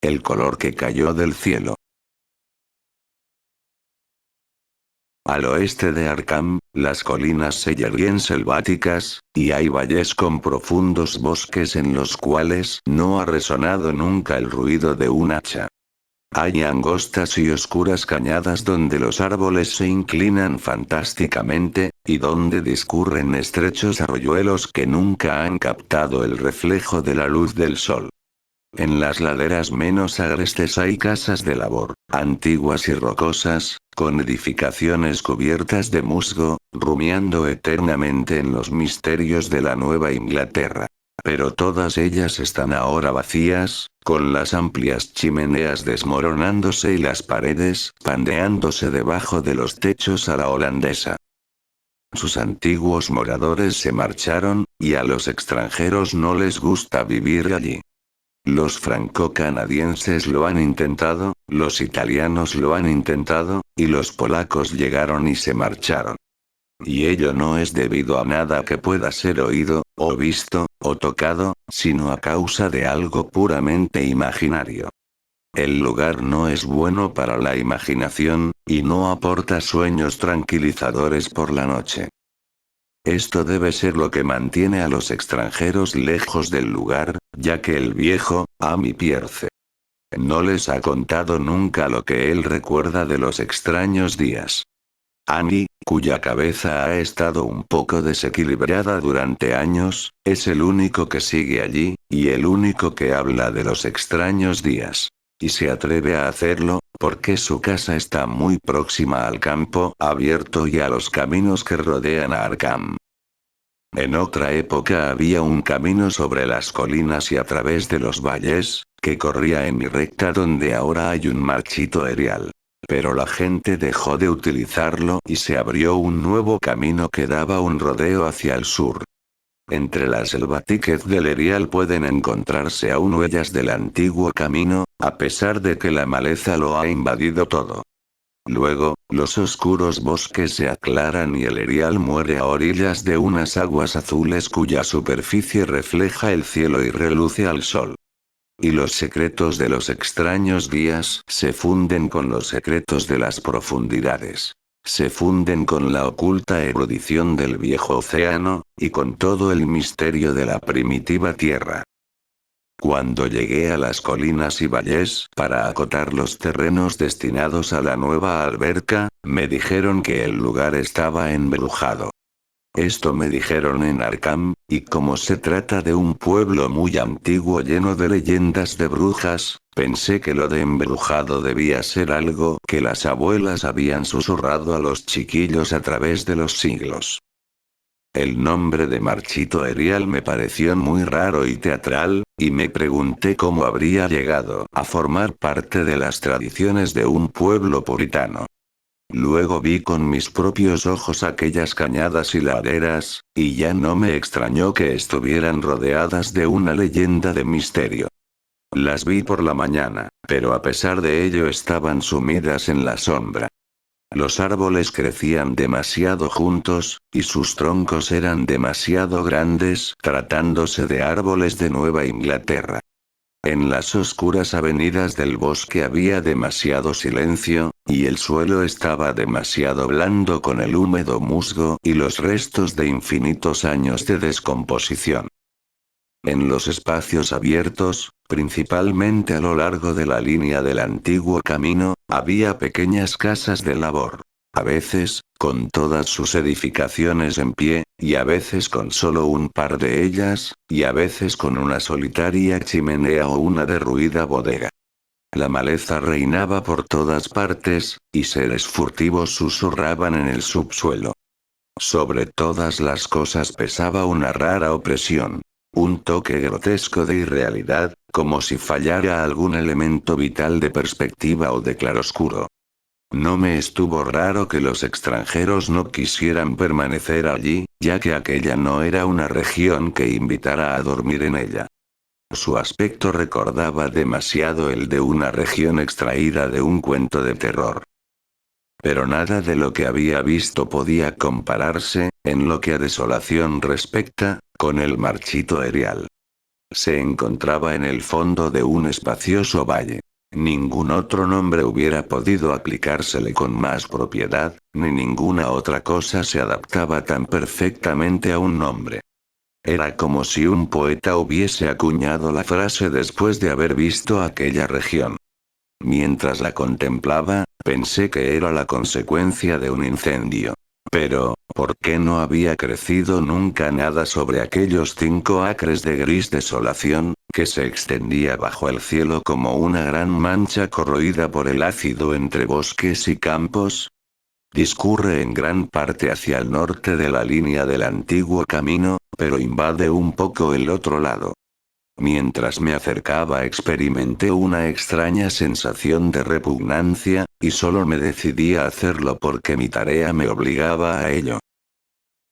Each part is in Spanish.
el color que cayó del cielo. Al oeste de Arkham, las colinas se yerguen selváticas, y hay valles con profundos bosques en los cuales no ha resonado nunca el ruido de un hacha. Hay angostas y oscuras cañadas donde los árboles se inclinan fantásticamente, y donde discurren estrechos arroyuelos que nunca han captado el reflejo de la luz del sol. En las laderas menos agrestes hay casas de labor, antiguas y rocosas, con edificaciones cubiertas de musgo, rumiando eternamente en los misterios de la Nueva Inglaterra. Pero todas ellas están ahora vacías, con las amplias chimeneas desmoronándose y las paredes pandeándose debajo de los techos a la holandesa. Sus antiguos moradores se marcharon, y a los extranjeros no les gusta vivir allí. Los franco-canadienses lo han intentado, los italianos lo han intentado, y los polacos llegaron y se marcharon. Y ello no es debido a nada que pueda ser oído, o visto, o tocado, sino a causa de algo puramente imaginario. El lugar no es bueno para la imaginación, y no aporta sueños tranquilizadores por la noche. Esto debe ser lo que mantiene a los extranjeros lejos del lugar, ya que el viejo, Amy Pierce, no les ha contado nunca lo que él recuerda de los extraños días. Annie, cuya cabeza ha estado un poco desequilibrada durante años, es el único que sigue allí, y el único que habla de los extraños días. Y se atreve a hacerlo, porque su casa está muy próxima al campo abierto y a los caminos que rodean a Arkham. En otra época había un camino sobre las colinas y a través de los valles, que corría en mi recta donde ahora hay un marchito erial. Pero la gente dejó de utilizarlo y se abrió un nuevo camino que daba un rodeo hacia el sur. Entre las selvatiquez del erial pueden encontrarse aún huellas del antiguo camino, a pesar de que la maleza lo ha invadido todo. Luego, los oscuros bosques se aclaran y el erial muere a orillas de unas aguas azules cuya superficie refleja el cielo y reluce al sol. Y los secretos de los extraños días se funden con los secretos de las profundidades. Se funden con la oculta erudición del viejo océano, y con todo el misterio de la primitiva tierra. Cuando llegué a las colinas y valles para acotar los terrenos destinados a la nueva alberca, me dijeron que el lugar estaba embrujado. Esto me dijeron en Arkham, y como se trata de un pueblo muy antiguo lleno de leyendas de brujas, pensé que lo de embrujado debía ser algo que las abuelas habían susurrado a los chiquillos a través de los siglos. El nombre de Marchito Erial me pareció muy raro y teatral, y me pregunté cómo habría llegado a formar parte de las tradiciones de un pueblo puritano. Luego vi con mis propios ojos aquellas cañadas y laderas, y ya no me extrañó que estuvieran rodeadas de una leyenda de misterio. Las vi por la mañana, pero a pesar de ello estaban sumidas en la sombra. Los árboles crecían demasiado juntos, y sus troncos eran demasiado grandes, tratándose de árboles de Nueva Inglaterra. En las oscuras avenidas del bosque había demasiado silencio, y el suelo estaba demasiado blando con el húmedo musgo y los restos de infinitos años de descomposición. En los espacios abiertos, principalmente a lo largo de la línea del antiguo camino, había pequeñas casas de labor. A veces, con todas sus edificaciones en pie, y a veces con solo un par de ellas, y a veces con una solitaria chimenea o una derruida bodega. La maleza reinaba por todas partes, y seres furtivos susurraban en el subsuelo. Sobre todas las cosas pesaba una rara opresión. Un toque grotesco de irrealidad, como si fallara algún elemento vital de perspectiva o de claroscuro. No me estuvo raro que los extranjeros no quisieran permanecer allí, ya que aquella no era una región que invitara a dormir en ella. Su aspecto recordaba demasiado el de una región extraída de un cuento de terror. Pero nada de lo que había visto podía compararse, en lo que a desolación respecta, con el marchito erial. Se encontraba en el fondo de un espacioso valle. Ningún otro nombre hubiera podido aplicársele con más propiedad, ni ninguna otra cosa se adaptaba tan perfectamente a un nombre. Era como si un poeta hubiese acuñado la frase después de haber visto aquella región. Mientras la contemplaba, pensé que era la consecuencia de un incendio. Pero, ¿por qué no había crecido nunca nada sobre aquellos 5 acres de gris desolación, que se extendía bajo el cielo como una gran mancha corroída por el ácido entre bosques y campos? Discurre en gran parte hacia el norte de la línea del antiguo camino, pero invade un poco el otro lado. Mientras me acercaba experimenté una extraña sensación de repugnancia, y solo me decidí a hacerlo porque mi tarea me obligaba a ello.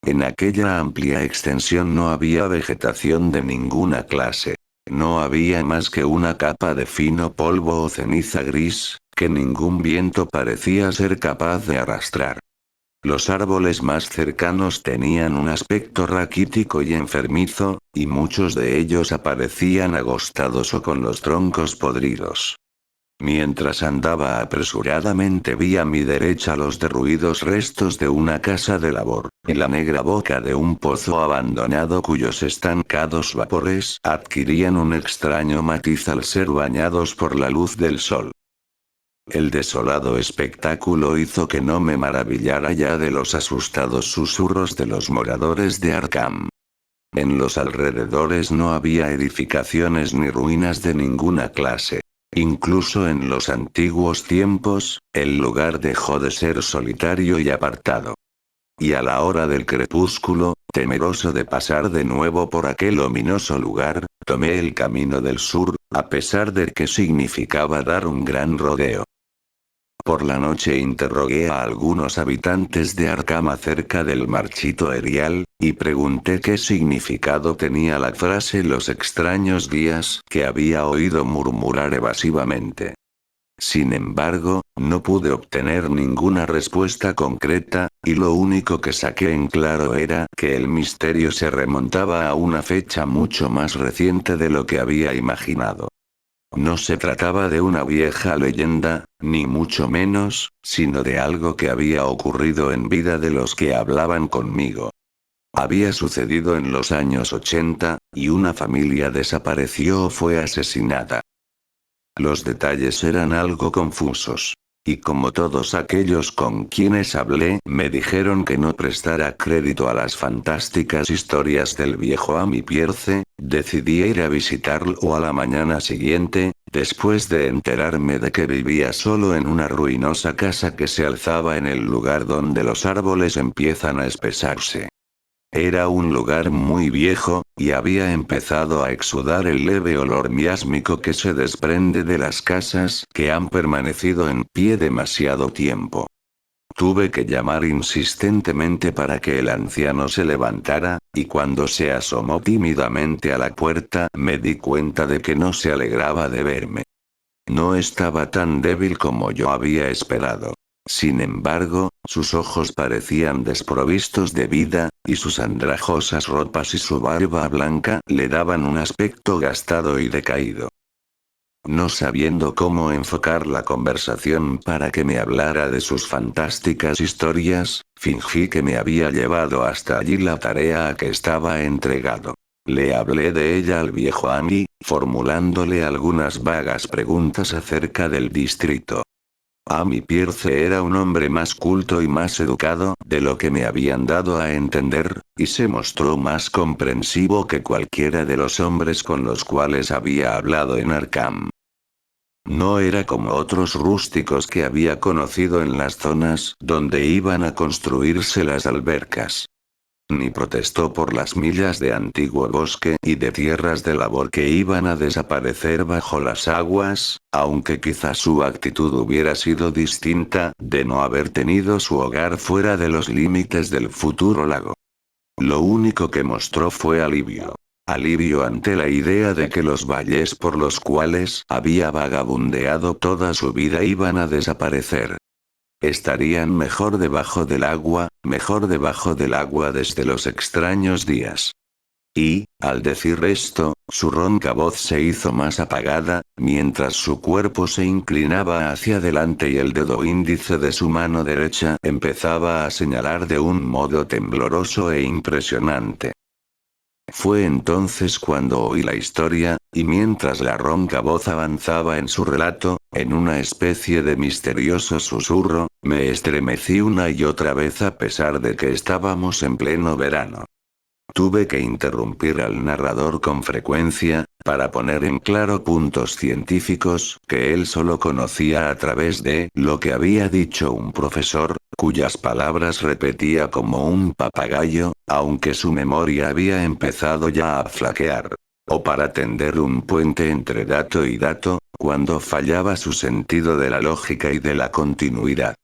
En aquella amplia extensión no había vegetación de ninguna clase. No había más que una capa de fino polvo o ceniza gris, que ningún viento parecía ser capaz de arrastrar. Los árboles más cercanos tenían un aspecto raquítico y enfermizo, y muchos de ellos aparecían agostados o con los troncos podridos. Mientras andaba apresuradamente vi a mi derecha los derruidos restos de una casa de labor, y la negra boca de un pozo abandonado cuyos estancados vapores adquirían un extraño matiz al ser bañados por la luz del sol. El desolado espectáculo hizo que no me maravillara ya de los asustados susurros de los moradores de Arkham. En los alrededores no había edificaciones ni ruinas de ninguna clase. Incluso en los antiguos tiempos, el lugar dejó de ser solitario y apartado. Y a la hora del crepúsculo, temeroso de pasar de nuevo por aquel ominoso lugar, tomé el camino del sur, a pesar de que significaba dar un gran rodeo. Por la noche interrogué a algunos habitantes de Arkham acerca del marchito erial, y pregunté qué significado tenía la frase los extraños días que había oído murmurar evasivamente. Sin embargo, no pude obtener ninguna respuesta concreta, y lo único que saqué en claro era que el misterio se remontaba a una fecha mucho más reciente de lo que había imaginado. No se trataba de una vieja leyenda, ni mucho menos, sino de algo que había ocurrido en vida de los que hablaban conmigo. Había sucedido en los años 80, y una familia desapareció o fue asesinada. Los detalles eran algo confusos. Y como todos aquellos con quienes hablé me dijeron que no prestara crédito a las fantásticas historias del viejo Amy Pierce, decidí ir a visitarlo a la mañana siguiente, después de enterarme de que vivía solo en una ruinosa casa que se alzaba en el lugar donde los árboles empiezan a espesarse. Era un lugar muy viejo, y había empezado a exudar el leve olor miásmico que se desprende de las casas que han permanecido en pie demasiado tiempo. Tuve que llamar insistentemente para que el anciano se levantara, y cuando se asomó tímidamente a la puerta me di cuenta de que no se alegraba de verme. No estaba tan débil como yo había esperado. Sin embargo, sus ojos parecían desprovistos de vida, y sus andrajosas ropas y su barba blanca le daban un aspecto gastado y decaído. No sabiendo cómo enfocar la conversación para que me hablara de sus fantásticas historias, fingí que me había llevado hasta allí la tarea a que estaba entregado. Le hablé de ella al viejo Andy, formulándole algunas vagas preguntas acerca del distrito. Amy Pierce era un hombre más culto y más educado de lo que me habían dado a entender, y se mostró más comprensivo que cualquiera de los hombres con los cuales había hablado en Arkham. No era como otros rústicos que había conocido en las zonas donde iban a construirse las albercas. Ni protestó por las millas de antiguo bosque y de tierras de labor que iban a desaparecer bajo las aguas, aunque quizás su actitud hubiera sido distinta de no haber tenido su hogar fuera de los límites del futuro lago. Lo único que mostró fue alivio. Alivio ante la idea de que los valles por los cuales había vagabundeado toda su vida iban a desaparecer. Estarían mejor debajo del agua desde los extraños días. Y, al decir esto, su ronca voz se hizo más apagada, mientras su cuerpo se inclinaba hacia adelante y el dedo índice de su mano derecha empezaba a señalar de un modo tembloroso e impresionante. Fue entonces cuando oí la historia, y mientras la ronca voz avanzaba en su relato, en una especie de misterioso susurro, me estremecí una y otra vez a pesar de que estábamos en pleno verano. Tuve que interrumpir al narrador con frecuencia, para poner en claro puntos científicos que él solo conocía a través de lo que había dicho un profesor, cuyas palabras repetía como un papagayo, aunque su memoria había empezado ya a flaquear. O para tender un puente entre dato y dato, cuando fallaba su sentido de la lógica y de la continuidad.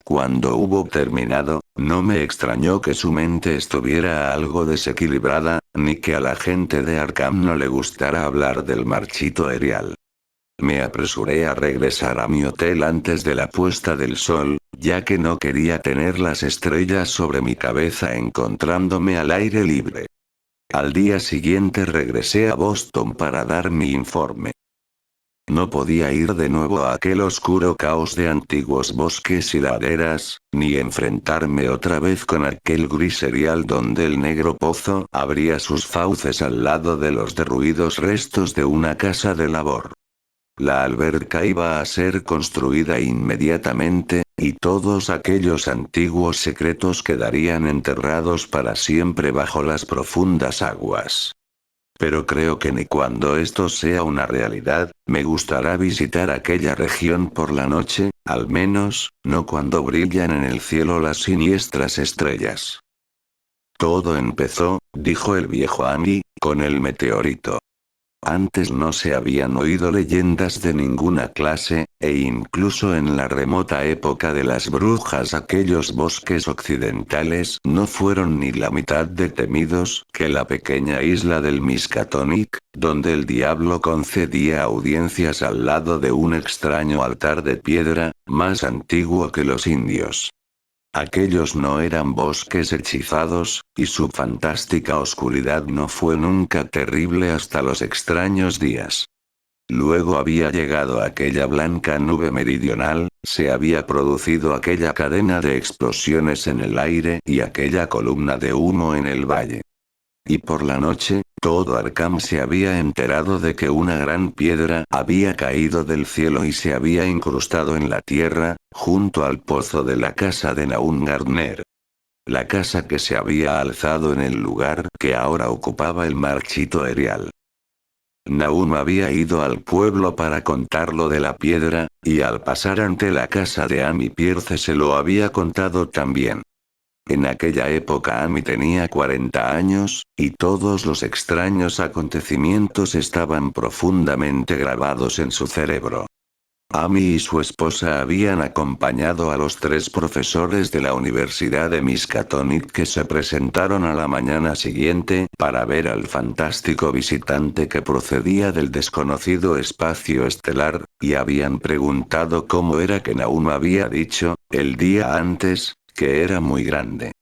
Cuando hubo terminado, no me extrañó que su mente estuviera algo desequilibrada, ni que a la gente de Arkham no le gustara hablar del marchito Erial. Me apresuré a regresar a mi hotel antes de la puesta del sol, ya que no quería tener las estrellas sobre mi cabeza encontrándome al aire libre. Al día siguiente regresé a Boston para dar mi informe. No podía ir de nuevo a aquel oscuro caos de antiguos bosques y laderas, ni enfrentarme otra vez con aquel gris serial donde el negro pozo abría sus fauces al lado de los derruidos restos de una casa de labor. La alberca iba a ser construida inmediatamente, y todos aquellos antiguos secretos quedarían enterrados para siempre bajo las profundas aguas. Pero creo que ni cuando esto sea una realidad, me gustará visitar aquella región por la noche, al menos, no cuando brillan en el cielo las siniestras estrellas. Todo empezó, dijo el viejo Andy, con el meteorito. Antes no se habían oído leyendas de ninguna clase, e incluso en la remota época de las brujas aquellos bosques occidentales no fueron ni la mitad de temidos que la pequeña isla del Miskatonic, donde el diablo concedía audiencias al lado de un extraño altar de piedra, más antiguo que los indios. Aquellos no eran bosques hechizados, y su fantástica oscuridad no fue nunca terrible hasta los extraños días. Luego había llegado aquella blanca nube meridional, se había producido aquella cadena de explosiones en el aire y aquella columna de humo en el valle. Y por la noche, todo Arkham se había enterado de que una gran piedra había caído del cielo y se había incrustado en la tierra, junto al pozo de la casa de Nahum Gardner. La casa que se había alzado en el lugar que ahora ocupaba el marchito Erial. Nahum había ido al pueblo para contar lo de la piedra, y al pasar ante la casa de Amy Pierce se lo había contado también. En aquella época Amy tenía 40 años, y todos los extraños acontecimientos estaban profundamente grabados en su cerebro. Amy y su esposa habían acompañado a los 3 profesores de la Universidad de Miskatonic que se presentaron a la mañana siguiente para ver al fantástico visitante que procedía del desconocido espacio estelar, y habían preguntado cómo era que Nahum había dicho, el día antes, que era muy grande.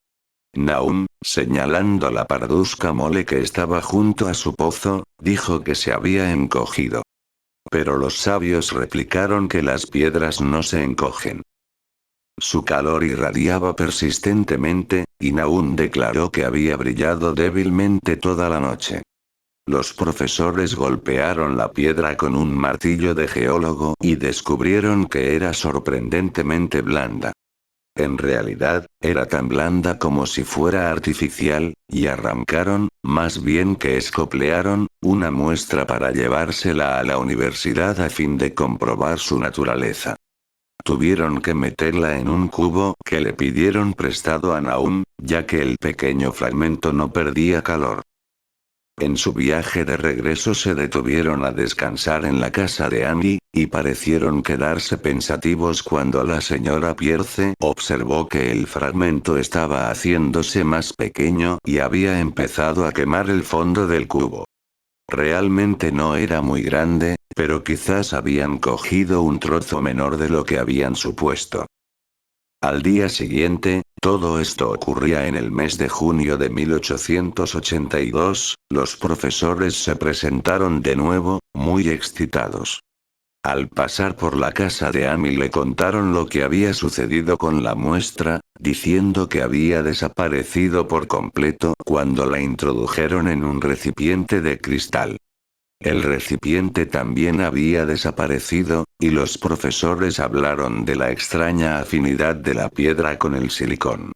Nahum, señalando la parduzca mole que estaba junto a su pozo, dijo que se había encogido. Pero los sabios replicaron que las piedras no se encogen. Su calor irradiaba persistentemente, y Nahum declaró que había brillado débilmente toda la noche. Los profesores golpearon la piedra con un martillo de geólogo y descubrieron que era sorprendentemente blanda. En realidad, era tan blanda como si fuera artificial, y arrancaron, más bien que escoplearon, una muestra para llevársela a la universidad a fin de comprobar su naturaleza. Tuvieron que meterla en un cubo que le pidieron prestado a Nahum, ya que el pequeño fragmento no perdía calor. En su viaje de regreso se detuvieron a descansar en la casa de Andy, y parecieron quedarse pensativos cuando la señora Pierce observó que el fragmento estaba haciéndose más pequeño y había empezado a quemar el fondo del cubo. Realmente no era muy grande, pero quizás habían cogido un trozo menor de lo que habían supuesto. Al día siguiente, todo esto ocurría en el mes de junio de 1882, los profesores se presentaron de nuevo, muy excitados. Al pasar por la casa de Amy le contaron lo que había sucedido con la muestra, diciendo que había desaparecido por completo cuando la introdujeron en un recipiente de cristal. El recipiente también había desaparecido, y los profesores hablaron de la extraña afinidad de la piedra con el silicón.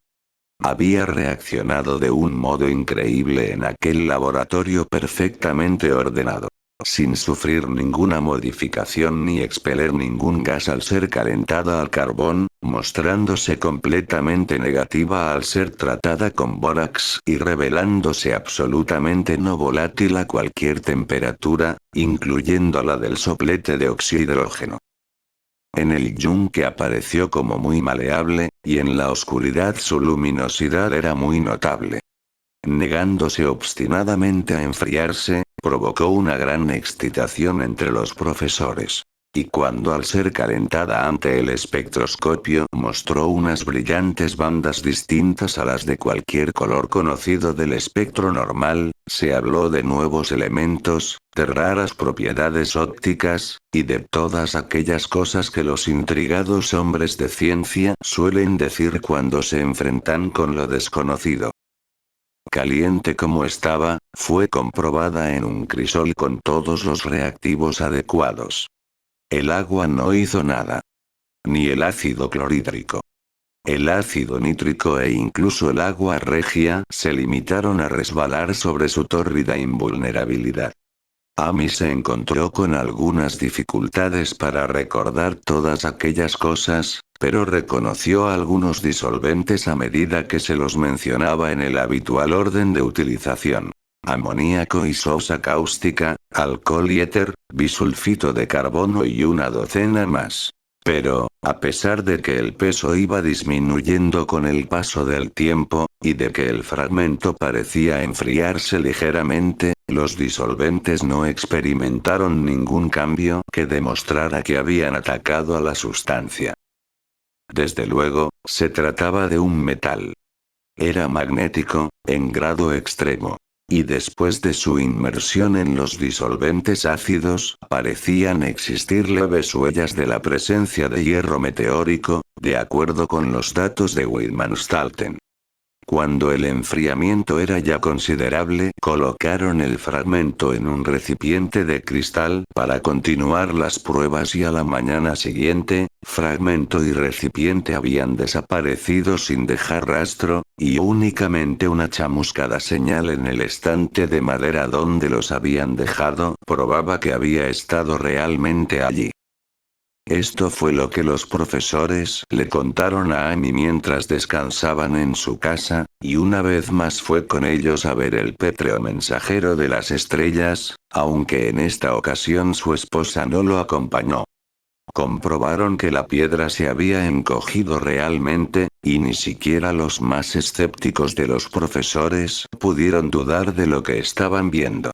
Había reaccionado de un modo increíble en aquel laboratorio perfectamente ordenado, sin sufrir ninguna modificación ni expeler ningún gas al ser calentada al carbón, mostrándose completamente negativa al ser tratada con bórax y revelándose absolutamente no volátil a cualquier temperatura, incluyendo la del soplete de oxihidrógeno. En el yunque apareció como muy maleable, y en la oscuridad su luminosidad era muy notable. Negándose obstinadamente a enfriarse, provocó una gran excitación entre los profesores. Y cuando al ser calentada ante el espectroscopio mostró unas brillantes bandas distintas a las de cualquier color conocido del espectro normal, se habló de nuevos elementos, de raras propiedades ópticas, y de todas aquellas cosas que los intrigados hombres de ciencia suelen decir cuando se enfrentan con lo desconocido. Caliente como estaba, fue comprobada en un crisol con todos los reactivos adecuados. El agua no hizo nada. Ni el ácido clorhídrico. El ácido nítrico e incluso el agua regia se limitaron a resbalar sobre su tórrida invulnerabilidad. Amy se encontró con algunas dificultades para recordar todas aquellas cosas, pero reconoció algunos disolventes a medida que se los mencionaba en el habitual orden de utilización. Amoníaco y sosa cáustica, alcohol y éter, bisulfito de carbono y una docena más. Pero, a pesar de que el peso iba disminuyendo con el paso del tiempo, y de que el fragmento parecía enfriarse ligeramente, los disolventes no experimentaron ningún cambio que demostrara que habían atacado a la sustancia. Desde luego, se trataba de un metal. Era magnético, en grado extremo. Y después de su inmersión en los disolventes ácidos, parecían existir leves huellas de la presencia de hierro meteórico, de acuerdo con los datos de Widmann-Stahlten. Cuando el enfriamiento era ya considerable, colocaron el fragmento en un recipiente de cristal para continuar las pruebas y a la mañana siguiente, fragmento y recipiente habían desaparecido sin dejar rastro, y únicamente una chamuscada señal en el estante de madera donde los habían dejado probaba que había estado realmente allí. Esto fue lo que los profesores le contaron a Amy mientras descansaban en su casa, y una vez más fue con ellos a ver el pétreo mensajero de las estrellas, aunque en esta ocasión su esposa no lo acompañó. Comprobaron que la piedra se había encogido realmente, y ni siquiera los más escépticos de los profesores pudieron dudar de lo que estaban viendo.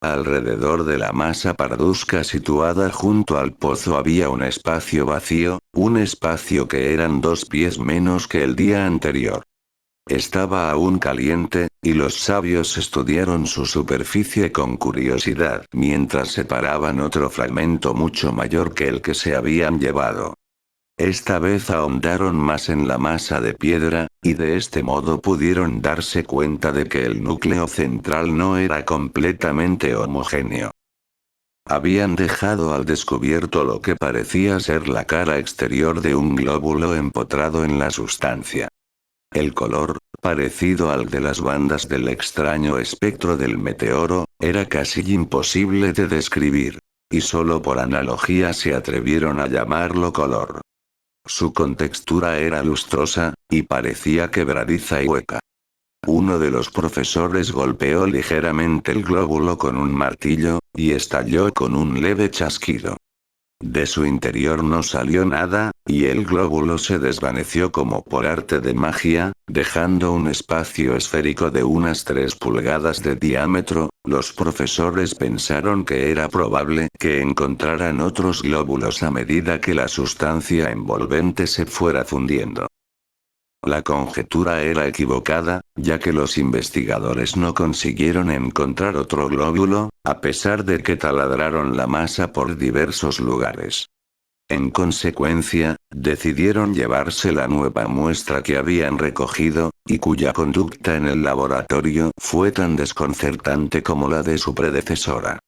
Alrededor de la masa parduzca situada junto al pozo había un espacio vacío, un espacio que eran 2 pies menos que el día anterior. Estaba aún caliente, y los sabios estudiaron su superficie con curiosidad mientras separaban otro fragmento mucho mayor que el que se habían llevado. Esta vez ahondaron más en la masa de piedra, y de este modo pudieron darse cuenta de que el núcleo central no era completamente homogéneo. Habían dejado al descubierto lo que parecía ser la cara exterior de un glóbulo empotrado en la sustancia. El color, parecido al de las bandas del extraño espectro del meteoro, era casi imposible de describir. Y solo por analogía se atrevieron a llamarlo color. Su contextura era lustrosa, y parecía quebradiza y hueca. Uno de los profesores golpeó ligeramente el glóbulo con un martillo, y estalló con un leve chasquido. De su interior no salió nada, y el glóbulo se desvaneció como por arte de magia, dejando un espacio esférico de unas 3 pulgadas de diámetro. Los profesores pensaron que era probable que encontraran otros glóbulos a medida que la sustancia envolvente se fuera fundiendo. La conjetura era equivocada, ya que los investigadores no consiguieron encontrar otro glóbulo, a pesar de que taladraron la masa por diversos lugares. En consecuencia, decidieron llevarse la nueva muestra que habían recogido, y cuya conducta en el laboratorio fue tan desconcertante como la de su predecesora.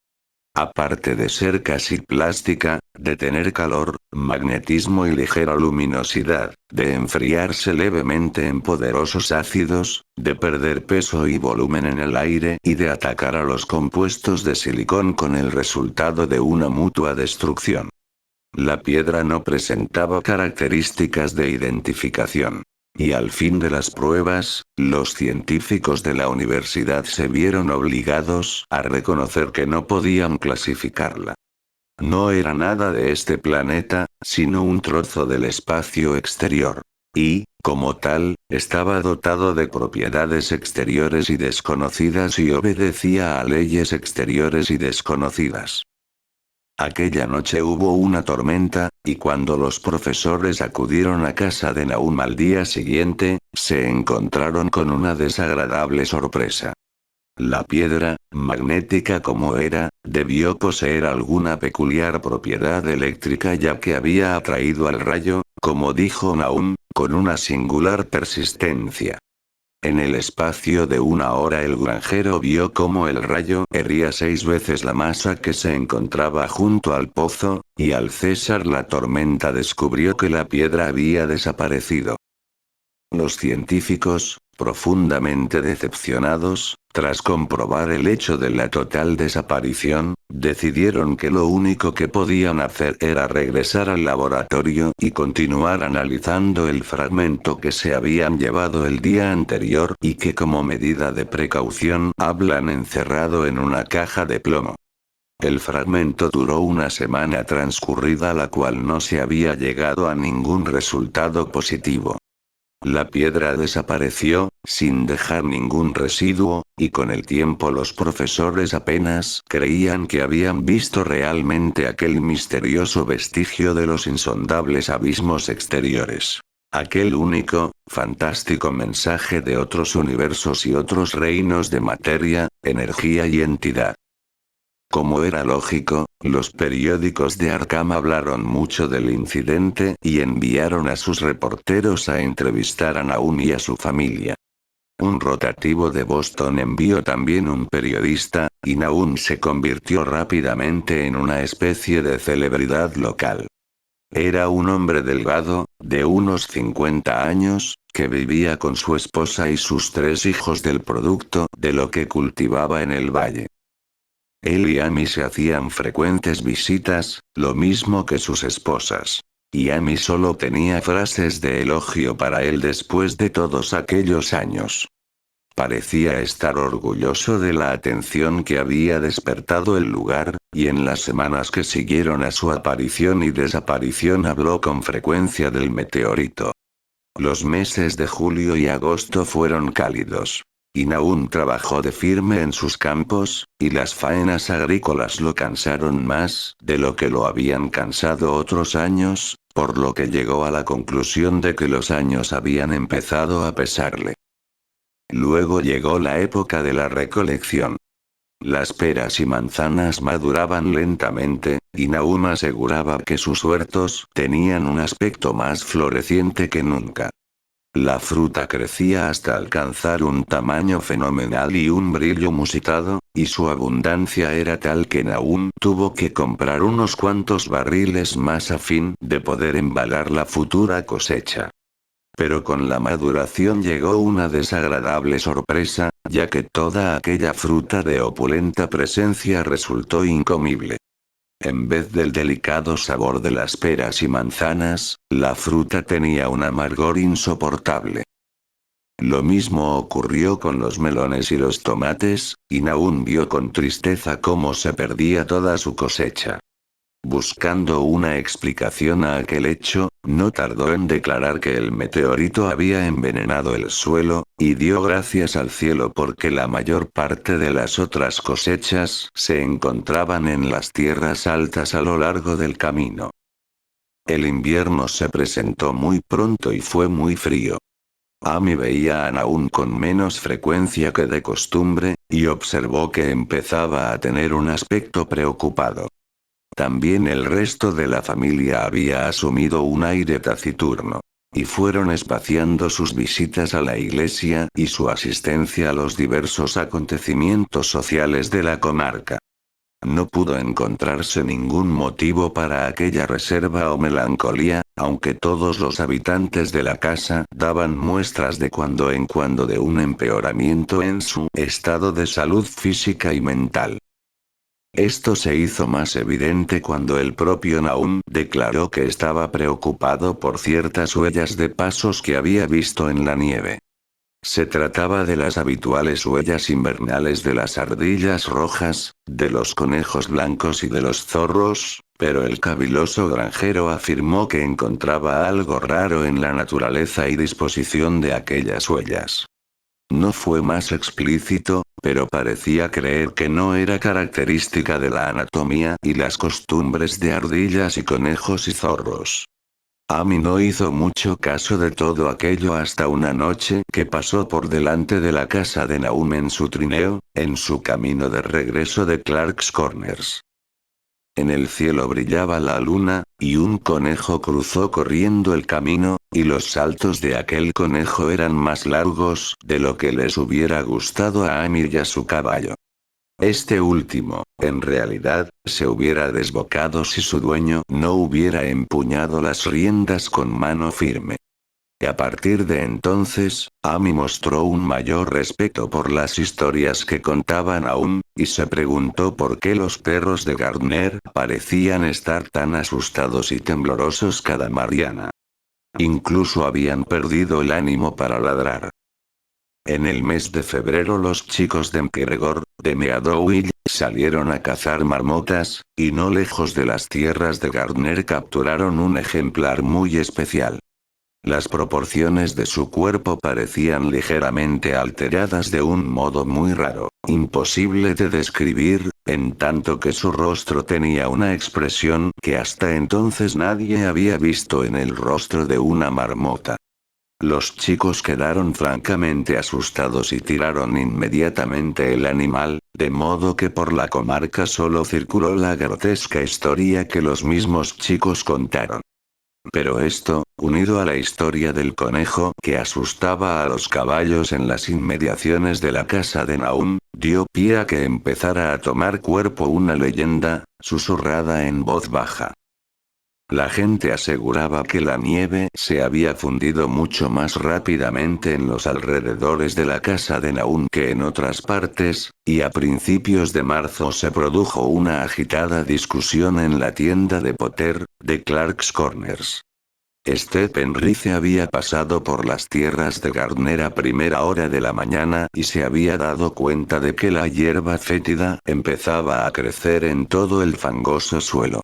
Aparte de ser casi plástica, de tener calor, magnetismo y ligera luminosidad, de enfriarse levemente en poderosos ácidos, de perder peso y volumen en el aire y de atacar a los compuestos de silicón con el resultado de una mutua destrucción. La piedra no presentaba características de identificación. Y al fin de las pruebas, los científicos de la universidad se vieron obligados a reconocer que no podían clasificarla. No era nada de este planeta, sino un trozo del espacio exterior. Y, como tal, estaba dotado de propiedades exteriores y desconocidas y obedecía a leyes exteriores y desconocidas. Aquella noche hubo una tormenta, y cuando los profesores acudieron a casa de Nahum al día siguiente, se encontraron con una desagradable sorpresa. La piedra, magnética como era, debió poseer alguna peculiar propiedad eléctrica ya que había atraído al rayo, como dijo Nahum, con una singular persistencia. En el espacio de una hora el granjero vio cómo el rayo herría 6 veces la masa que se encontraba junto al pozo, y al cesar la tormenta descubrió que la piedra había desaparecido. Los científicos, profundamente decepcionados, tras comprobar el hecho de la total desaparición, decidieron que lo único que podían hacer era regresar al laboratorio y continuar analizando el fragmento que se habían llevado el día anterior y que como medida de precaución hablan encerrado en una caja de plomo. El fragmento duró una semana transcurrida la cual no se había llegado a ningún resultado positivo. La piedra desapareció, sin dejar ningún residuo, y con el tiempo los profesores apenas creían que habían visto realmente aquel misterioso vestigio de los insondables abismos exteriores. Aquel único, fantástico mensaje de otros universos y otros reinos de materia, energía y entidad. Como era lógico, los periódicos de Arkham hablaron mucho del incidente y enviaron a sus reporteros a entrevistar a Nahum y a su familia. Un rotativo de Boston envió también un periodista, y Nahum se convirtió rápidamente en una especie de celebridad local. Era un hombre delgado, de unos 50 años, que vivía con su esposa y sus 3 hijos del producto de lo que cultivaba en el valle. Él y Amy se hacían frecuentes visitas, lo mismo que sus esposas. Y Amy solo tenía frases de elogio para él después de todos aquellos años. Parecía estar orgulloso de la atención que había despertado el lugar, y en las semanas que siguieron a su aparición y desaparición habló con frecuencia del meteorito. Los meses de julio y agosto fueron cálidos. Y Nahum trabajó de firme en sus campos, y las faenas agrícolas lo cansaron más de lo que lo habían cansado otros años, por lo que llegó a la conclusión de que los años habían empezado a pesarle. Luego llegó la época de la recolección. Las peras y manzanas maduraban lentamente, y Nahum aseguraba que sus huertos tenían un aspecto más floreciente que nunca. La fruta crecía hasta alcanzar un tamaño fenomenal y un brillo musitado, y su abundancia era tal que Nahum tuvo que comprar unos cuantos barriles más a fin de poder embalar la futura cosecha. Pero con la maduración llegó una desagradable sorpresa, ya que toda aquella fruta de opulenta presencia resultó incomible. En vez del delicado sabor de las peras y manzanas, la fruta tenía un amargor insoportable. Lo mismo ocurrió con los melones y los tomates, y Nahum vio con tristeza cómo se perdía toda su cosecha. Buscando una explicación a aquel hecho, no tardó en declarar que el meteorito había envenenado el suelo, y dio gracias al cielo porque la mayor parte de las otras cosechas se encontraban en las tierras altas a lo largo del camino. El invierno se presentó muy pronto y fue muy frío. Amy veía a Naum con menos frecuencia que de costumbre, y observó que empezaba a tener un aspecto preocupado. También el resto de la familia había asumido un aire taciturno. Y fueron espaciando sus visitas a la iglesia y su asistencia a los diversos acontecimientos sociales de la comarca. No pudo encontrarse ningún motivo para aquella reserva o melancolía, aunque todos los habitantes de la casa daban muestras de cuando en cuando de un empeoramiento en su estado de salud física y mental. Esto se hizo más evidente cuando el propio Naum declaró que estaba preocupado por ciertas huellas de pasos que había visto en la nieve. Se trataba de las habituales huellas invernales de las ardillas rojas, de los conejos blancos y de los zorros, pero el caviloso granjero afirmó que encontraba algo raro en la naturaleza y disposición de aquellas huellas. No fue más explícito, pero parecía creer que no era característica de la anatomía y las costumbres de ardillas y conejos y zorros. Amy no hizo mucho caso de todo aquello hasta una noche que pasó por delante de la casa de Naum en su trineo, en su camino de regreso de Clark's Corners. En el cielo brillaba la luna, y un conejo cruzó corriendo el camino, y los saltos de aquel conejo eran más largos de lo que les hubiera gustado a Amy y a su caballo. Este último, en realidad, se hubiera desbocado si su dueño no hubiera empuñado las riendas con mano firme. Y a partir de entonces, Amy mostró un mayor respeto por las historias que contaban aún, y se preguntó por qué los perros de Gardner parecían estar tan asustados y temblorosos cada mañana. Incluso habían perdido el ánimo para ladrar. En el mes de febrero los chicos de McGregor, de Meadowville, salieron a cazar marmotas, y no lejos de las tierras de Gardner capturaron un ejemplar muy especial. Las proporciones de su cuerpo parecían ligeramente alteradas de un modo muy raro, imposible de describir, en tanto que su rostro tenía una expresión que hasta entonces nadie había visto en el rostro de una marmota. Los chicos quedaron francamente asustados y tiraron inmediatamente el animal, de modo que por la comarca solo circuló la grotesca historia que los mismos chicos contaron. Pero esto, unido a la historia del conejo que asustaba a los caballos en las inmediaciones de la casa de Naum, dio pie a que empezara a tomar cuerpo una leyenda, susurrada en voz baja. La gente aseguraba que la nieve se había fundido mucho más rápidamente en los alrededores de la casa de Naum que en otras partes, y a principios de marzo se produjo una agitada discusión en la tienda de Potter, de Clark's Corners. Stephen Rice había pasado por las tierras de Gardner a primera hora de la mañana y se había dado cuenta de que la hierba fétida empezaba a crecer en todo el fangoso suelo.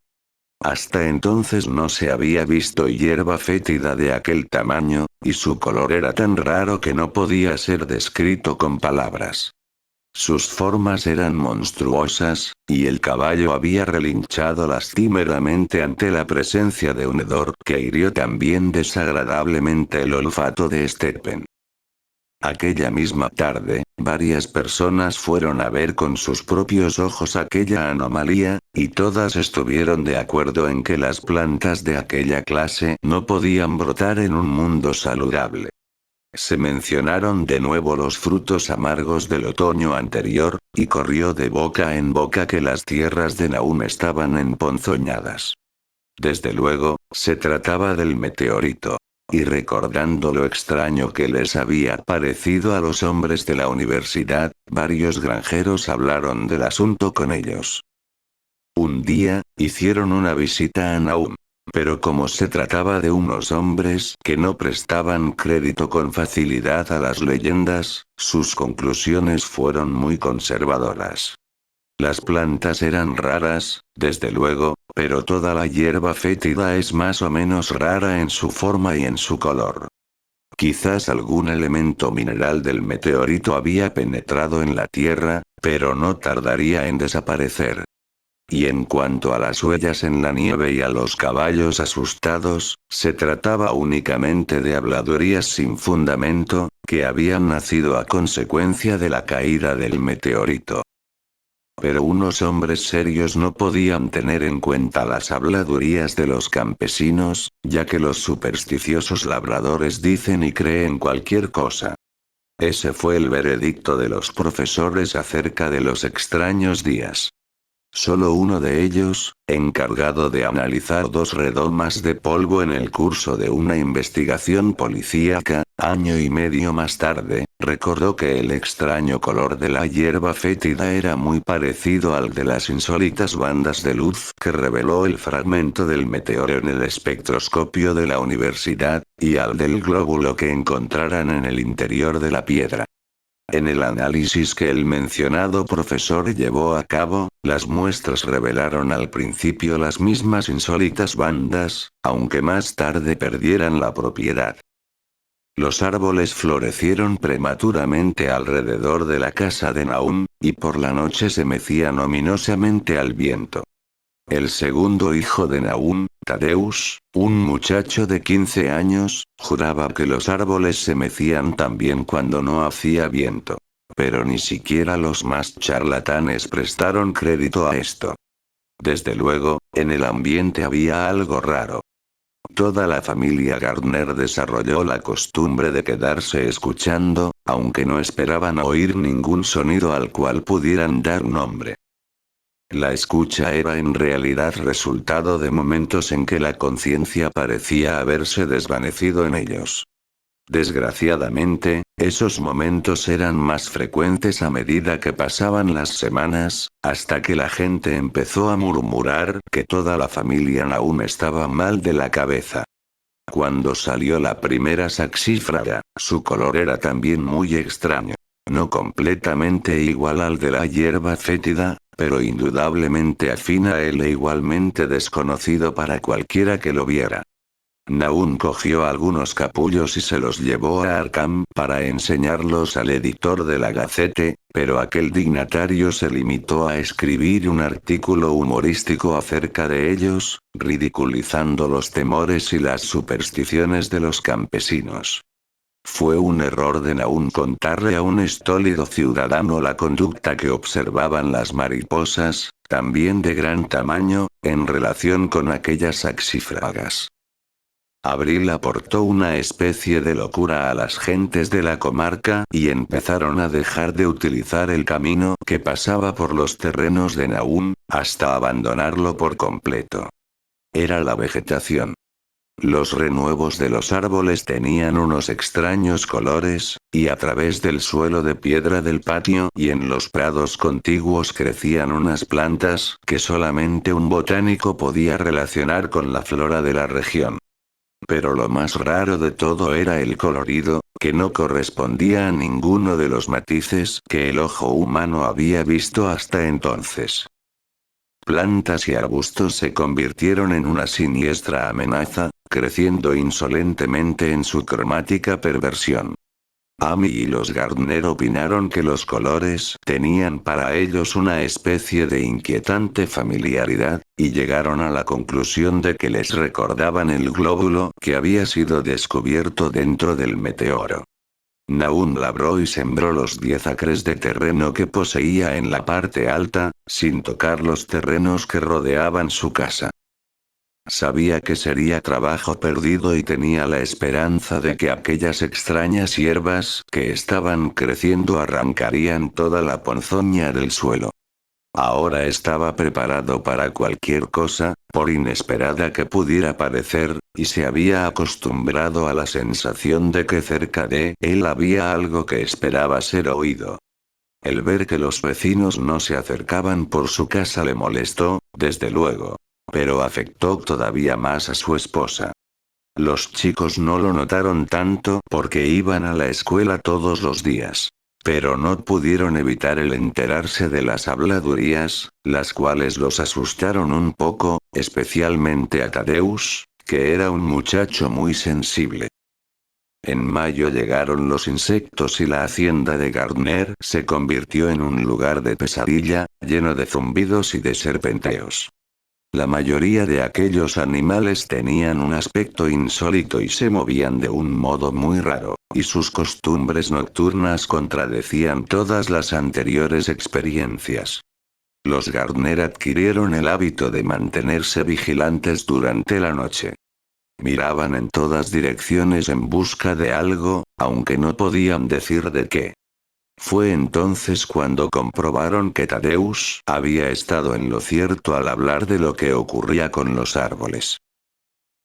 Hasta entonces no se había visto hierba fétida de aquel tamaño, y su color era tan raro que no podía ser descrito con palabras. Sus formas eran monstruosas, y el caballo había relinchado lastimeramente ante la presencia de un hedor que hirió también desagradablemente el olfato de Stephen. Aquella misma tarde, varias personas fueron a ver con sus propios ojos aquella anomalía, y todas estuvieron de acuerdo en que las plantas de aquella clase no podían brotar en un mundo saludable. Se mencionaron de nuevo los frutos amargos del otoño anterior, y corrió de boca en boca que las tierras de Naum estaban emponzoñadas. Desde luego, se trataba del meteorito. Y recordando lo extraño que les había parecido a los hombres de la universidad, varios granjeros hablaron del asunto con ellos. Un día, hicieron una visita a Naum. Pero como se trataba de unos hombres que no prestaban crédito con facilidad a las leyendas, sus conclusiones fueron muy conservadoras. Las plantas eran raras, desde luego, pero toda la hierba fétida es más o menos rara en su forma y en su color. Quizás algún elemento mineral del meteorito había penetrado en la Tierra, pero no tardaría en desaparecer. y en cuanto a las huellas en la nieve y a los caballos asustados, se trataba únicamente de habladurías sin fundamento, que habían nacido a consecuencia de la caída del meteorito. Pero unos hombres serios no podían tener en cuenta las habladurías de los campesinos, ya que los supersticiosos labradores dicen y creen cualquier cosa. Ese fue el veredicto de los profesores acerca de los extraños días. Solo uno de ellos, encargado de analizar 2 redomas de polvo en el curso de una investigación policíaca, año y medio más tarde, recordó que el extraño color de la hierba fétida era muy parecido al de las insólitas bandas de luz que reveló el fragmento del meteoro en el espectroscopio de la universidad, y al del glóbulo que encontraran en el interior de la piedra. En el análisis que el mencionado profesor llevó a cabo, las muestras revelaron al principio las mismas insólitas bandas, aunque más tarde perdieran la propiedad. Los árboles florecieron prematuramente alrededor de la casa de Nahum, y por la noche se mecían ominosamente al viento. El segundo hijo de Nahum, Tadeus, un muchacho de 15 años, juraba que los árboles se mecían también cuando no hacía viento. Pero ni siquiera los más charlatanes prestaron crédito a esto. Desde luego, en el ambiente había algo raro. Toda la familia Gardner desarrolló la costumbre de quedarse escuchando, aunque no esperaban oír ningún sonido al cual pudieran dar nombre. La escucha era en realidad resultado de momentos en que la conciencia parecía haberse desvanecido en ellos. Desgraciadamente, esos momentos eran más frecuentes a medida que pasaban las semanas, hasta que la gente empezó a murmurar que toda la familia Nahum estaba mal de la cabeza. Cuando salió la primera saxífraga, su color era también muy extraño. No completamente igual al de la hierba fétida, pero indudablemente afín a él e igualmente desconocido para cualquiera que lo viera. Nahum cogió algunos capullos y se los llevó a Arkham para enseñarlos al editor de la Gacette, pero aquel dignatario se limitó a escribir un artículo humorístico acerca de ellos, ridiculizando los temores y las supersticiones de los campesinos. Fue un error de Nahum contarle a un estólido ciudadano la conducta que observaban las mariposas, también de gran tamaño, en relación con aquellas saxífragas. Abril aportó una especie de locura a las gentes de la comarca y empezaron a dejar de utilizar el camino que pasaba por los terrenos de Nahum, hasta abandonarlo por completo. Era la vegetación. Los renuevos de los árboles tenían unos extraños colores, y a través del suelo de piedra del patio y en los prados contiguos crecían unas plantas que solamente un botánico podía relacionar con la flora de la región. Pero lo más raro de todo era el colorido, que no correspondía a ninguno de los matices que el ojo humano había visto hasta entonces. Plantas y arbustos se convirtieron en una siniestra amenaza, creciendo insolentemente en su cromática perversión. Amy y los Gardner opinaron que los colores tenían para ellos una especie de inquietante familiaridad, y llegaron a la conclusión de que les recordaban el glóbulo que había sido descubierto dentro del meteoro. Nahum labró y sembró los 10 acres de terreno que poseía en la parte alta, sin tocar los terrenos que rodeaban su casa. Sabía que sería trabajo perdido y tenía la esperanza de que aquellas extrañas hierbas que estaban creciendo arrancarían toda la ponzoña del suelo. Ahora estaba preparado para cualquier cosa, por inesperada que pudiera parecer, y se había acostumbrado a la sensación de que cerca de él había algo que esperaba ser oído. El ver que los vecinos no se acercaban por su casa le molestó, desde luego. Pero afectó todavía más a su esposa. Los chicos no lo notaron tanto porque iban a la escuela todos los días. Pero no pudieron evitar el enterarse de las habladurías, las cuales los asustaron un poco, especialmente a Tadeus, que era un muchacho muy sensible. En mayo llegaron los insectos y la hacienda de Gardner se convirtió en un lugar de pesadilla, lleno de zumbidos y de serpenteos. La mayoría de aquellos animales tenían un aspecto insólito y se movían de un modo muy raro, y sus costumbres nocturnas contradecían todas las anteriores experiencias. Los Gardner adquirieron el hábito de mantenerse vigilantes durante la noche. Miraban en todas direcciones en busca de algo, aunque no podían decir de qué. Fue entonces cuando comprobaron que Thaddeus había estado en lo cierto al hablar de lo que ocurría con los árboles.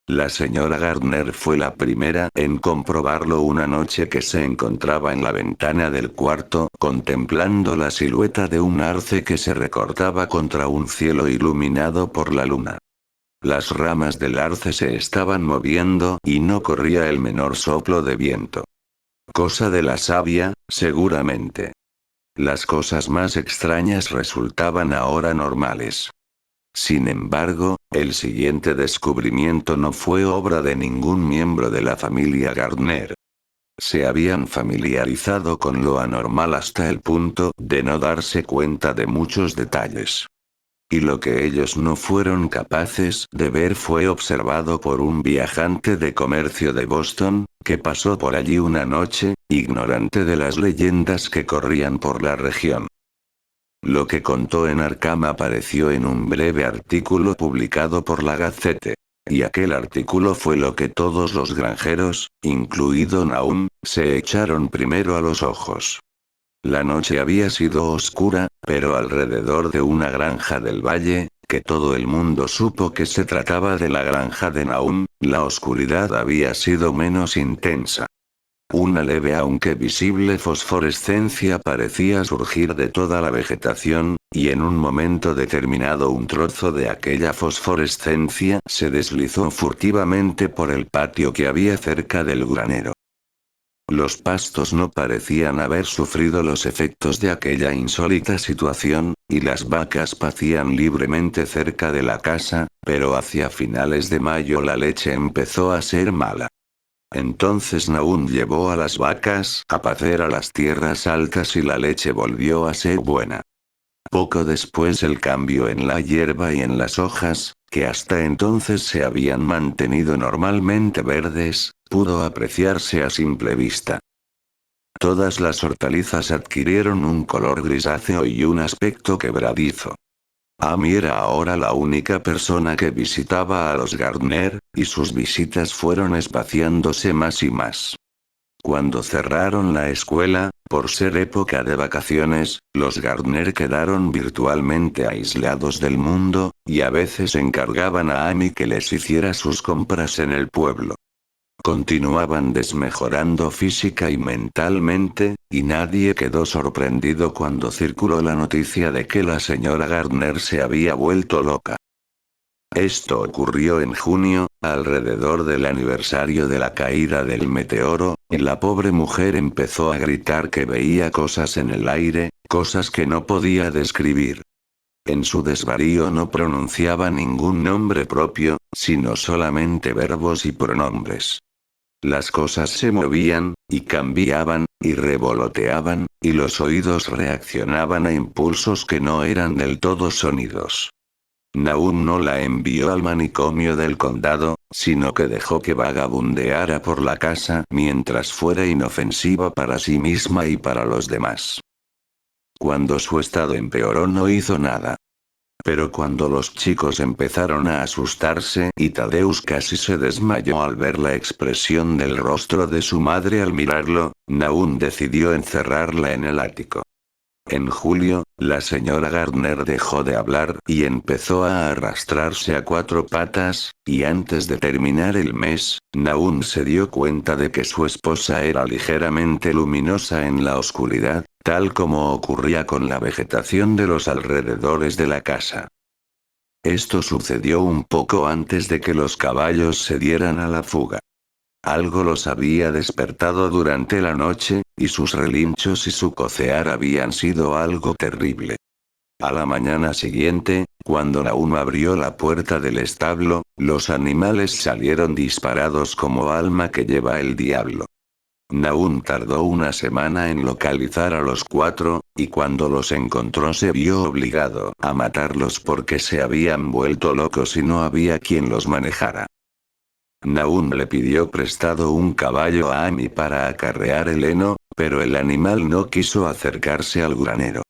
La señora Gardner fue la primera en comprobarlo una noche que se encontraba en la ventana del cuarto contemplando la silueta de un arce que se recortaba contra un cielo iluminado por la luna. Las ramas del arce se estaban moviendo y no corría el menor soplo de viento. Cosa de la savia, seguramente. Las cosas más extrañas resultaban ahora normales. Sin embargo, el siguiente descubrimiento no fue obra de ningún miembro de la familia Gardner. Se habían familiarizado con lo anormal hasta el punto de no darse cuenta de muchos detalles. Y lo que ellos no fueron capaces de ver fue observado por un viajante de comercio de Boston, que pasó por allí una noche, ignorante de las leyendas que corrían por la región. Lo que contó en Arkham apareció en un breve artículo publicado por la Gazette. Y aquel artículo fue lo que todos los granjeros, incluido Nahum, se echaron primero a los ojos. La noche había sido oscura, pero alrededor de una granja del valle, que todo el mundo supo que se trataba de la granja de Nahum, la oscuridad había sido menos intensa. Una leve aunque visible fosforescencia parecía surgir de toda la vegetación, y en un momento determinado un trozo de aquella fosforescencia se deslizó furtivamente por el patio que había cerca del granero. Los pastos no parecían haber sufrido los efectos de aquella insólita situación, y las vacas pacían libremente cerca de la casa, pero hacia finales de mayo la leche empezó a ser mala. Entonces Nahum llevó a las vacas a pacer a las tierras altas y la leche volvió a ser buena. Poco después el cambio en la hierba y en las hojas, que hasta entonces se habían mantenido normalmente verdes, pudo apreciarse a simple vista. Todas las hortalizas adquirieron un color grisáceo y un aspecto quebradizo. Amy era ahora la única persona que visitaba a los Gardner, y sus visitas fueron espaciándose más y más. Cuando cerraron la escuela, por ser época de vacaciones, los Gardner quedaron virtualmente aislados del mundo, y a veces encargaban a Amy que les hiciera sus compras en el pueblo. Continuaban desmejorando física y mentalmente, y nadie quedó sorprendido cuando circuló la noticia de que la señora Gardner se había vuelto loca. Esto ocurrió en junio, alrededor del aniversario de la caída del meteoro, y la pobre mujer empezó a gritar que veía cosas en el aire, cosas que no podía describir. En su desvarío no pronunciaba ningún nombre propio, sino solamente verbos y pronombres. Las cosas se movían, y cambiaban, y revoloteaban, y los oídos reaccionaban a impulsos que no eran del todo sonidos. Nahum no la envió al manicomio del condado, sino que dejó que vagabundeara por la casa mientras fuera inofensiva para sí misma y para los demás. Cuando su estado empeoró no hizo nada. Pero cuando los chicos empezaron a asustarse y Thaddeus casi se desmayó al ver la expresión del rostro de su madre al mirarlo, Nahum decidió encerrarla en el ático. En julio, la señora Gardner dejó de hablar y empezó a arrastrarse a cuatro patas, y antes de terminar el mes, Nahum se dio cuenta de que su esposa era ligeramente luminosa en la oscuridad, tal como ocurría con la vegetación de los alrededores de la casa. Esto sucedió un poco antes de que los caballos se dieran a la fuga. Algo los había despertado durante la noche, y sus relinchos y su cocear habían sido algo terrible. A la mañana siguiente, cuando Nahum abrió la puerta del establo, los animales salieron disparados como alma que lleva el diablo. Naún tardó una semana en localizar a los 4, y cuando los encontró se vio obligado a matarlos porque se habían vuelto locos y no había quien los manejara. Naún le pidió prestado un caballo a Amy para acarrear el heno, pero el animal no quiso acercarse al granero.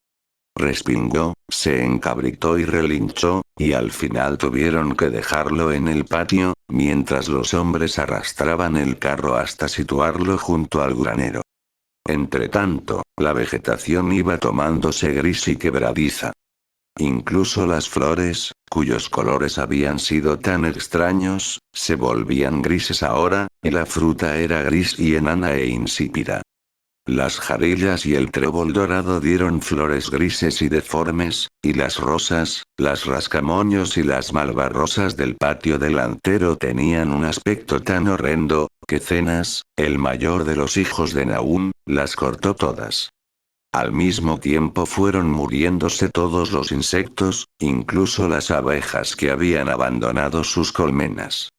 Respingó, se encabritó y relinchó, y al final tuvieron que dejarlo en el patio, mientras los hombres arrastraban el carro hasta situarlo junto al granero. Entretanto, la vegetación iba tomándose gris y quebradiza. Incluso las flores, cuyos colores habían sido tan extraños, se volvían grises ahora, y la fruta era gris y enana e insípida. Las jarillas y el trébol dorado dieron flores grises y deformes, y las rosas, las rascamoños y las malvarrosas del patio delantero tenían un aspecto tan horrendo, que Cenas, el mayor de los hijos de Naún, las cortó todas. Al mismo tiempo fueron muriéndose todos los insectos, incluso las abejas que habían abandonado sus colmenas.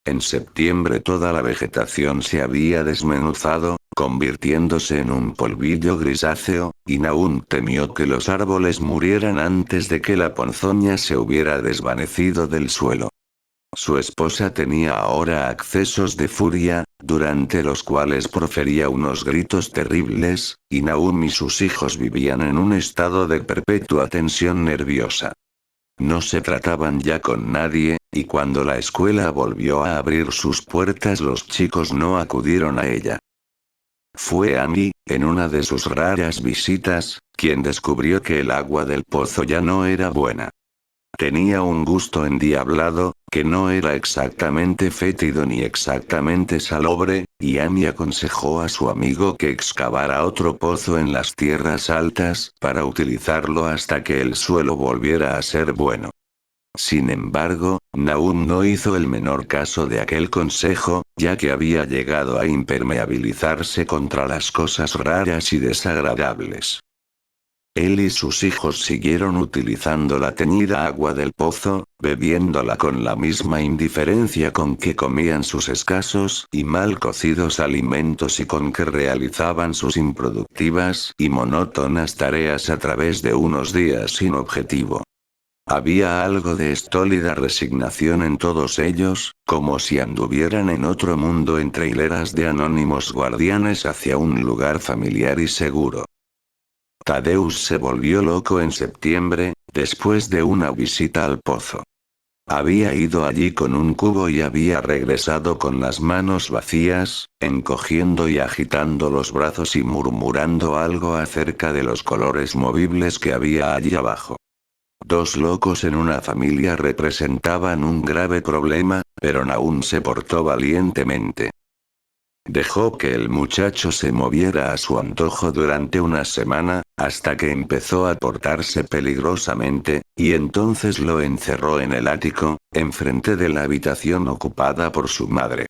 En septiembre toda la vegetación se había desmenuzado, convirtiéndose en un polvillo grisáceo, y Naún temió que los árboles murieran antes de que la ponzoña se hubiera desvanecido del suelo. Su esposa tenía ahora accesos de furia, durante los cuales profería unos gritos terribles, y Naún y sus hijos vivían en un estado de perpetua tensión nerviosa. No se trataban ya con nadie, y cuando la escuela volvió a abrir sus puertas los chicos no acudieron a ella. Fue Amy, en una de sus raras visitas, quien descubrió que el agua del pozo ya no era buena. Tenía un gusto endiablado, que no era exactamente fétido ni exactamente salobre, y Amy aconsejó a su amigo que excavara otro pozo en las tierras altas, para utilizarlo hasta que el suelo volviera a ser bueno. Sin embargo, Naún no hizo el menor caso de aquel consejo, ya que había llegado a impermeabilizarse contra las cosas raras y desagradables. Él y sus hijos siguieron utilizando la teñida agua del pozo, bebiéndola con la misma indiferencia con que comían sus escasos y mal cocidos alimentos y con que realizaban sus improductivas y monótonas tareas a través de unos días sin objetivo. Había algo de estólida resignación en todos ellos, como si anduvieran en otro mundo entre hileras de anónimos guardianes hacia un lugar familiar y seguro. Tadeusz se volvió loco en septiembre, después de una visita al pozo. Había ido allí con un cubo y había regresado con las manos vacías, encogiendo y agitando los brazos y murmurando algo acerca de los colores movibles que había allí abajo. Dos locos en una familia representaban un grave problema, pero Naún se portó valientemente. Dejó que el muchacho se moviera a su antojo durante una semana, hasta que empezó a portarse peligrosamente, y entonces lo encerró en el ático, enfrente de la habitación ocupada por su madre.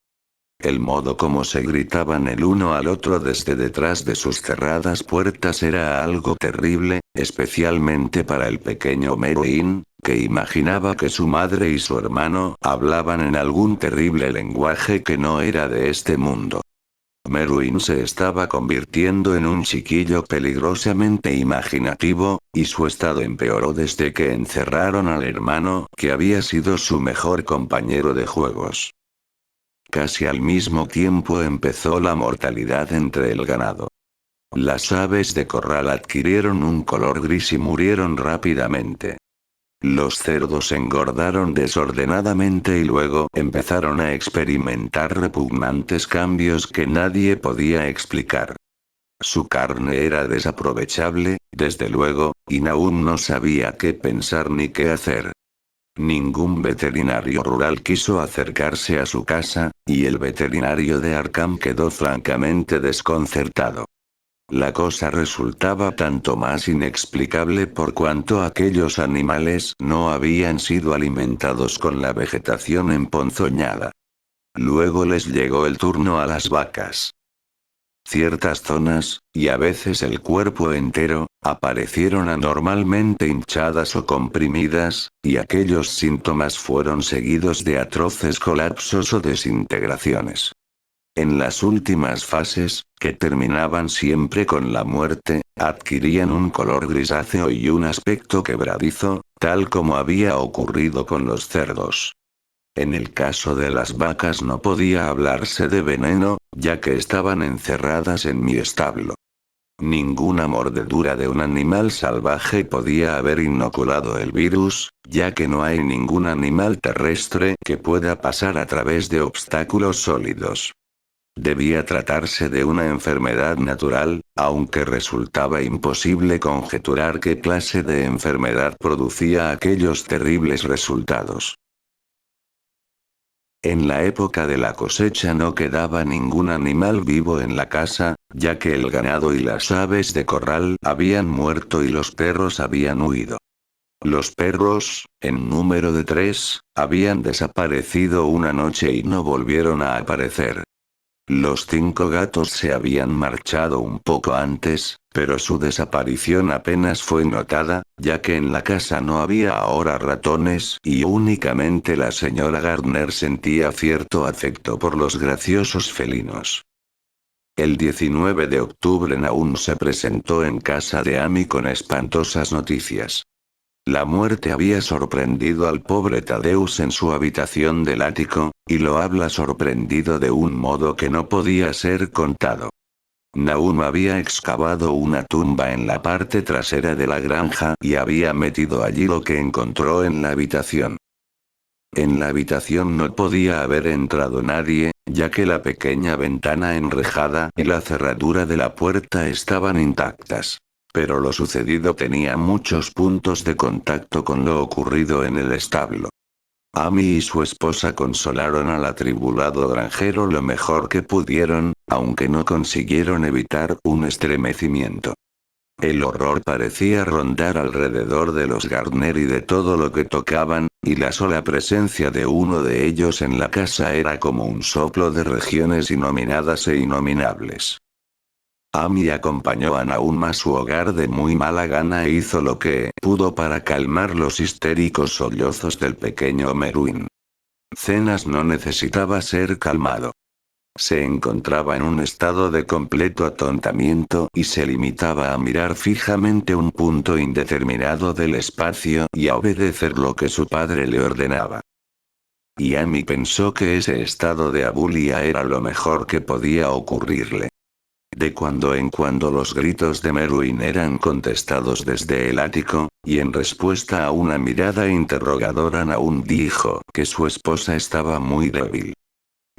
El modo como se gritaban el uno al otro desde detrás de sus cerradas puertas era algo terrible, especialmente para el pequeño Meruín, que imaginaba que su madre y su hermano hablaban en algún terrible lenguaje que no era de este mundo. Meruín se estaba convirtiendo en un chiquillo peligrosamente imaginativo, y su estado empeoró desde que encerraron al hermano, que había sido su mejor compañero de juegos. Casi al mismo tiempo empezó la mortalidad entre el ganado. Las aves de corral adquirieron un color gris y murieron rápidamente. Los cerdos engordaron desordenadamente y luego empezaron a experimentar repugnantes cambios que nadie podía explicar. Su carne era desaprovechable, desde luego, y Naún no sabía qué pensar ni qué hacer. Ningún veterinario rural quiso acercarse a su casa, y el veterinario de Arkham quedó francamente desconcertado. La cosa resultaba tanto más inexplicable por cuanto aquellos animales no habían sido alimentados con la vegetación emponzoñada. Luego les llegó el turno a las vacas. Ciertas zonas, y a veces el cuerpo entero, aparecieron anormalmente hinchadas o comprimidas, y aquellos síntomas fueron seguidos de atroces colapsos o desintegraciones. En las últimas fases, que terminaban siempre con la muerte, adquirían un color grisáceo y un aspecto quebradizo, tal como había ocurrido con los cerdos. En el caso de las vacas no podía hablarse de veneno, ya que estaban encerradas en mi establo. Ninguna mordedura de un animal salvaje podía haber inoculado el virus, ya que no hay ningún animal terrestre que pueda pasar a través de obstáculos sólidos. Debía tratarse de una enfermedad natural, aunque resultaba imposible conjeturar qué clase de enfermedad producía aquellos terribles resultados. En la época de la cosecha no quedaba ningún animal vivo en la casa, ya que el ganado y las aves de corral habían muerto y los perros habían huido. Los perros, en número de 3, habían desaparecido una noche y no volvieron a aparecer. Los 5 gatos se habían marchado un poco antes, pero su desaparición apenas fue notada, ya que en la casa no había ahora ratones y únicamente la señora Gardner sentía cierto afecto por los graciosos felinos. El 19 de octubre Nahum se presentó en casa de Amy con espantosas noticias. La muerte había sorprendido al pobre Thaddeus en su habitación del ático, y lo había sorprendido de un modo que no podía ser contado. Nahum había excavado una tumba en la parte trasera de la granja y había metido allí lo que encontró en la habitación. En la habitación no podía haber entrado nadie, ya que la pequeña ventana enrejada y la cerradura de la puerta estaban intactas. Pero lo sucedido tenía muchos puntos de contacto con lo ocurrido en el establo. Amy y su esposa consolaron al atribulado granjero lo mejor que pudieron, aunque no consiguieron evitar un estremecimiento. El horror parecía rondar alrededor de los Gardner y de todo lo que tocaban, y la sola presencia de uno de ellos en la casa era como un soplo de regiones innominadas e innominables. Amy acompañó a Nahum a su hogar de muy mala gana e hizo lo que pudo para calmar los histéricos sollozos del pequeño Merwin. Zenas no necesitaba ser calmado. Se encontraba en un estado de completo atontamiento y se limitaba a mirar fijamente un punto indeterminado del espacio y a obedecer lo que su padre le ordenaba. Y Amy pensó que ese estado de abulia era lo mejor que podía ocurrirle. De cuando en cuando los gritos de Merwin eran contestados desde el ático, y en respuesta a una mirada interrogadora Nahum dijo que su esposa estaba muy débil.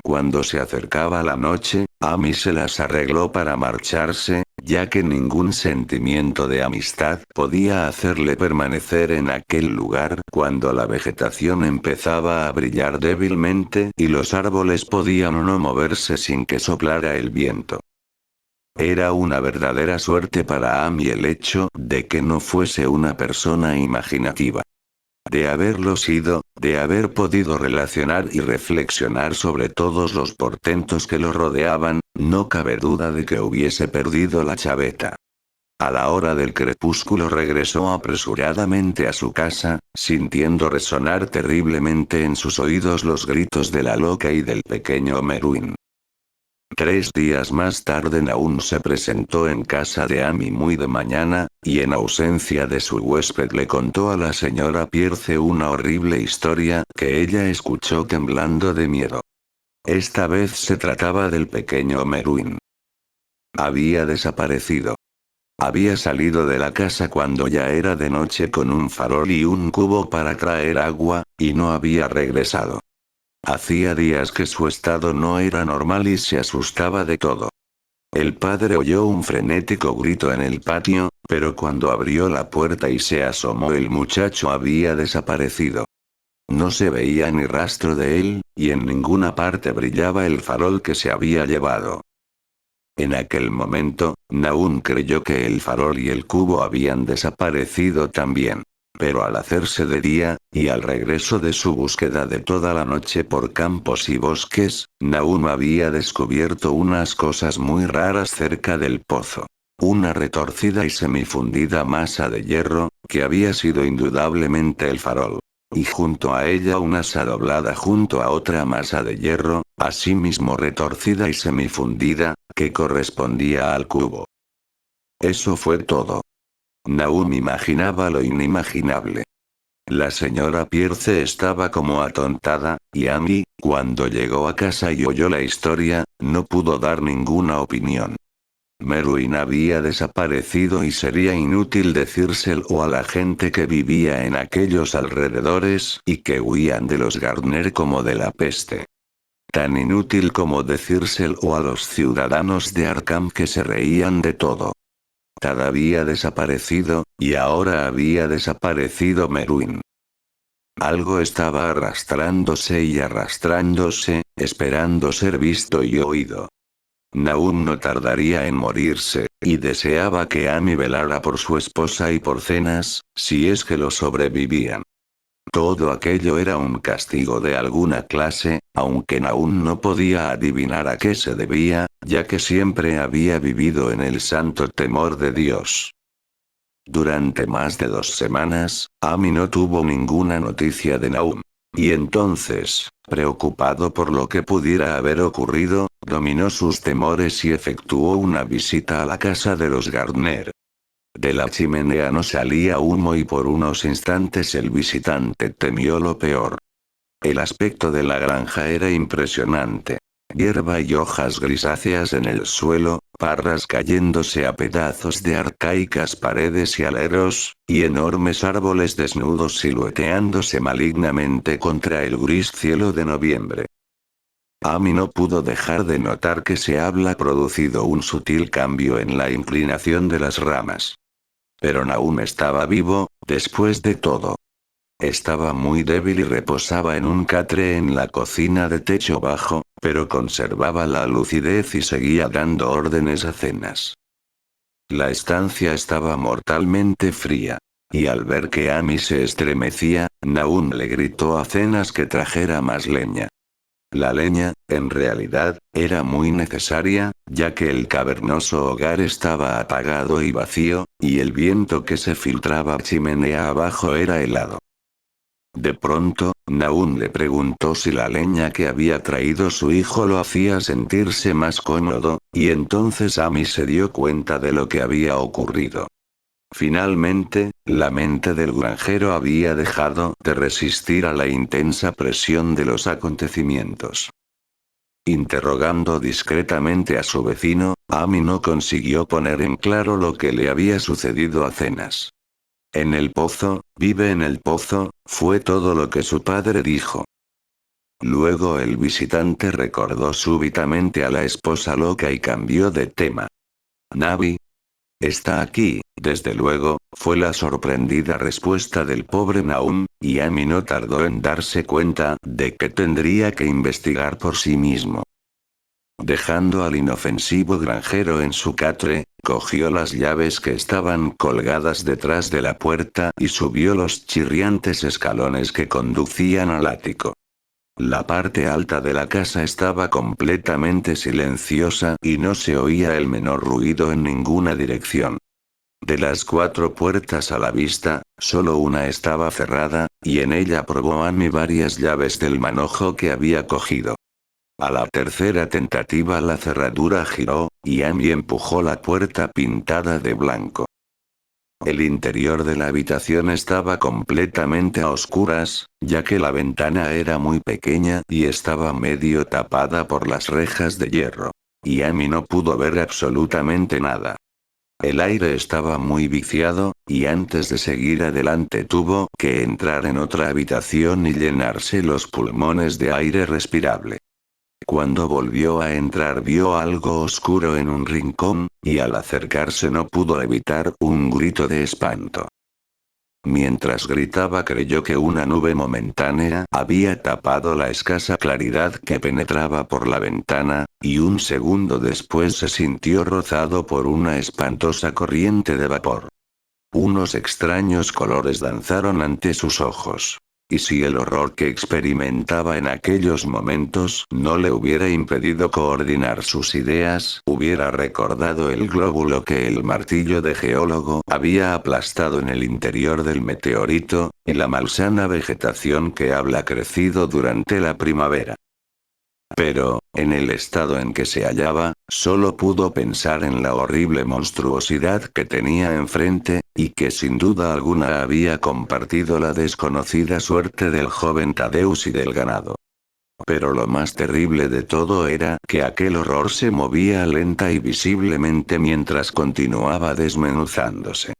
Cuando se acercaba la noche, Amy se las arregló para marcharse, ya que ningún sentimiento de amistad podía hacerle permanecer en aquel lugar cuando la vegetación empezaba a brillar débilmente y los árboles podían o no moverse sin que soplara el viento. Era una verdadera suerte para Amy el hecho de que no fuese una persona imaginativa. De haberlo sido, de haber podido relacionar y reflexionar sobre todos los portentos que lo rodeaban, no cabe duda de que hubiese perdido la chaveta. A la hora del crepúsculo regresó apresuradamente a su casa, sintiendo resonar terriblemente en sus oídos los gritos de la loca y del pequeño Merwin. 3 días más tarde Nahum se presentó en casa de Amy muy de mañana, y en ausencia de su huésped le contó a la señora Pierce una horrible historia que ella escuchó temblando de miedo. Esta vez se trataba del pequeño Merwin. Había desaparecido. Había salido de la casa cuando ya era de noche con un farol y un cubo para traer agua, y no había regresado. Hacía días que su estado no era normal y se asustaba de todo. El padre oyó un frenético grito en el patio, pero cuando abrió la puerta y se asomó el muchacho había desaparecido. No se veía ni rastro de él, y en ninguna parte brillaba el farol que se había llevado. En aquel momento, Nahum creyó que el farol y el cubo habían desaparecido también. Pero al hacerse de día, y al regreso de su búsqueda de toda la noche por campos y bosques, Nahum había descubierto unas cosas muy raras cerca del pozo. Una retorcida y semifundida masa de hierro, que había sido indudablemente el farol. Y junto a ella una asa doblada junto a otra masa de hierro, asimismo retorcida y semifundida, que correspondía al cubo. Eso fue todo. Nahum imaginaba lo inimaginable. La señora Pierce estaba como atontada, y Amy, cuando llegó a casa y oyó la historia, no pudo dar ninguna opinión. Merwin había desaparecido y sería inútil decírselo a la gente que vivía en aquellos alrededores y que huían de los Gardner como de la peste. Tan inútil como decírselo a los ciudadanos de Arkham que se reían de todo. Tad había desaparecido, y ahora había desaparecido Merwin. Algo estaba arrastrándose y arrastrándose, esperando ser visto y oído. Nahum no tardaría en morirse, y deseaba que Amy velara por su esposa y por Cenas, si es que lo sobrevivían. Todo aquello era un castigo de alguna clase, aunque Nahum no podía adivinar a qué se debía, ya que siempre había vivido en el santo temor de Dios. Durante más de 2 semanas, Amy no tuvo ninguna noticia de Nahum. Y entonces, preocupado por lo que pudiera haber ocurrido, dominó sus temores y efectuó una visita a la casa de los Gardner. De la chimenea no salía humo y por unos instantes el visitante temió lo peor. El aspecto de la granja era impresionante. Hierba y hojas grisáceas en el suelo, parras cayéndose a pedazos de arcaicas paredes y aleros, y enormes árboles desnudos silueteándose malignamente contra el gris cielo de noviembre. Amy no pudo dejar de notar que se había producido un sutil cambio en la inclinación de las ramas. Pero Nahum estaba vivo, después de todo. Estaba muy débil y reposaba en un catre en la cocina de techo bajo, pero conservaba la lucidez y seguía dando órdenes a Cenas. La estancia estaba mortalmente fría. Y al ver que Amy se estremecía, Nahum le gritó a Cenas que trajera más leña. La leña, en realidad, era muy necesaria, ya que el cavernoso hogar estaba apagado y vacío, y el viento que se filtraba chimenea abajo era helado. De pronto, Nahum le preguntó si la leña que había traído su hijo lo hacía sentirse más cómodo, y entonces Amy se dio cuenta de lo que había ocurrido. Finalmente, la mente del granjero había dejado de resistir a la intensa presión de los acontecimientos. Interrogando discretamente a su vecino, Amy no consiguió poner en claro lo que le había sucedido a Cenas. En el pozo, vive en el pozo, fue todo lo que su padre dijo. Luego el visitante recordó súbitamente a la esposa loca y cambió de tema. Navi. Está aquí, desde luego, fue la sorprendida respuesta del pobre Nahum, y Amy no tardó en darse cuenta de que tendría que investigar por sí mismo. Dejando al inofensivo granjero en su catre, cogió las llaves que estaban colgadas detrás de la puerta y subió los chirriantes escalones que conducían al ático. La parte alta de la casa estaba completamente silenciosa y no se oía el menor ruido en ninguna dirección. De las 4 puertas a la vista, solo una estaba cerrada, y en ella probó Amy varias llaves del manojo que había cogido. A la tercera tentativa la cerradura giró, y Amy empujó la puerta pintada de blanco. El interior de la habitación estaba completamente a oscuras, ya que la ventana era muy pequeña y estaba medio tapada por las rejas de hierro. Y Amy no pudo ver absolutamente nada. El aire estaba muy viciado, y antes de seguir adelante tuvo que entrar en otra habitación y llenarse los pulmones de aire respirable. Cuando volvió a entrar vio algo oscuro en un rincón, y al acercarse no pudo evitar un grito de espanto. Mientras gritaba creyó que una nube momentánea había tapado la escasa claridad que penetraba por la ventana, y un segundo después se sintió rozado por una espantosa corriente de vapor. Unos extraños colores danzaron ante sus ojos. Y si el horror que experimentaba en aquellos momentos no le hubiera impedido coordinar sus ideas, hubiera recordado el glóbulo que el martillo de geólogo había aplastado en el interior del meteorito, y la malsana vegetación que había crecido durante la primavera. Pero, en el estado en que se hallaba, solo pudo pensar en la horrible monstruosidad que tenía enfrente, y que sin duda alguna había compartido la desconocida suerte del joven Tadeus y del ganado. Pero lo más terrible de todo era que aquel horror se movía lenta y visiblemente mientras continuaba desmenuzándose.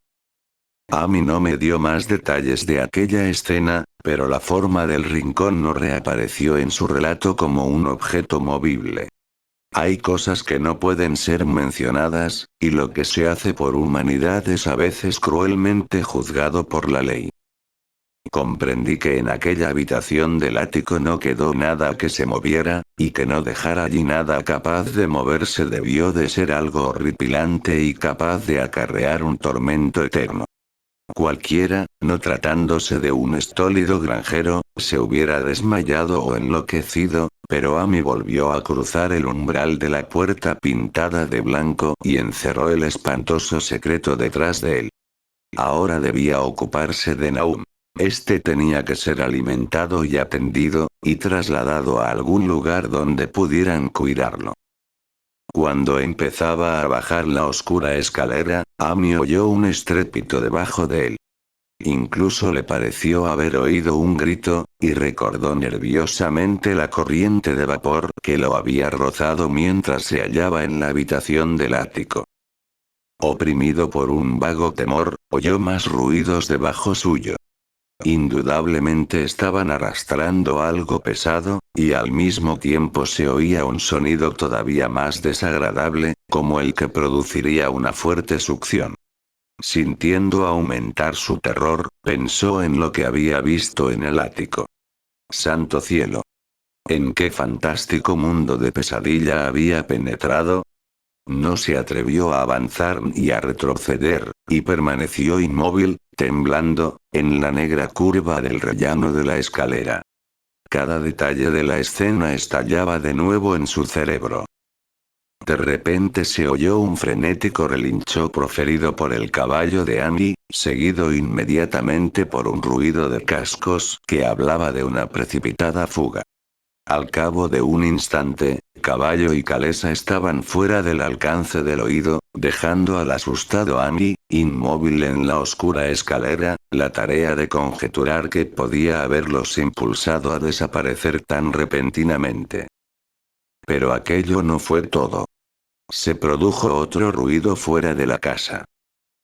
Amy no me dio más detalles de aquella escena, pero la forma del rincón no reapareció en su relato como un objeto movible. Hay cosas que no pueden ser mencionadas, y lo que se hace por humanidad es a veces cruelmente juzgado por la ley. Comprendí que en aquella habitación del ático no quedó nada que se moviera, y que no dejar allí nada capaz de moverse debió de ser algo horripilante y capaz de acarrear un tormento eterno. Cualquiera, no tratándose de un estólido granjero, se hubiera desmayado o enloquecido, pero Amy volvió a cruzar el umbral de la puerta pintada de blanco y encerró el espantoso secreto detrás de él. Ahora debía ocuparse de Nahum. Este tenía que ser alimentado y atendido, y trasladado a algún lugar donde pudieran cuidarlo. Cuando empezaba a bajar la oscura escalera, Amy oyó un estrépito debajo de él. Incluso le pareció haber oído un grito, y recordó nerviosamente la corriente de vapor que lo había rozado mientras se hallaba en la habitación del ático. Oprimido por un vago temor, oyó más ruidos debajo suyo. Indudablemente estaban arrastrando algo pesado, y al mismo tiempo se oía un sonido todavía más desagradable, como el que produciría una fuerte succión. Sintiendo aumentar su terror, pensó en lo que había visto en el ático. ¡Santo cielo! ¿En qué fantástico mundo de pesadilla había penetrado? No se atrevió a avanzar ni a retroceder, y permaneció inmóvil, temblando, en la negra curva del rellano de la escalera. Cada detalle de la escena estallaba de nuevo en su cerebro. De repente se oyó un frenético relincho proferido por el caballo de Amy, seguido inmediatamente por un ruido de cascos que hablaba de una precipitada fuga. Al cabo de un instante, caballo y calesa estaban fuera del alcance del oído, dejando al asustado Amy, inmóvil en la oscura escalera, la tarea de conjeturar qué podía haberlos impulsado a desaparecer tan repentinamente. Pero aquello no fue todo. Se produjo otro ruido fuera de la casa.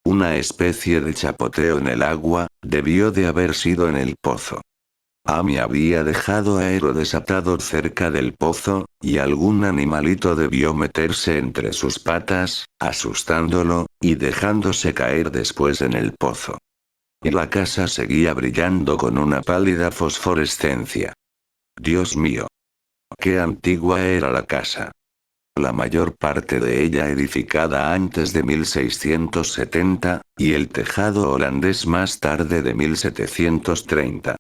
Una especie de chapoteo en el agua, debió de haber sido en el pozo. Amy había dejado a Hero desatado cerca del pozo, y algún animalito debió meterse entre sus patas, asustándolo, y dejándose caer después en el pozo. Y la casa seguía brillando con una pálida fosforescencia. Dios mío. Qué antigua era la casa. La mayor parte de ella edificada antes de 1670, y el tejado holandés más tarde de 1730.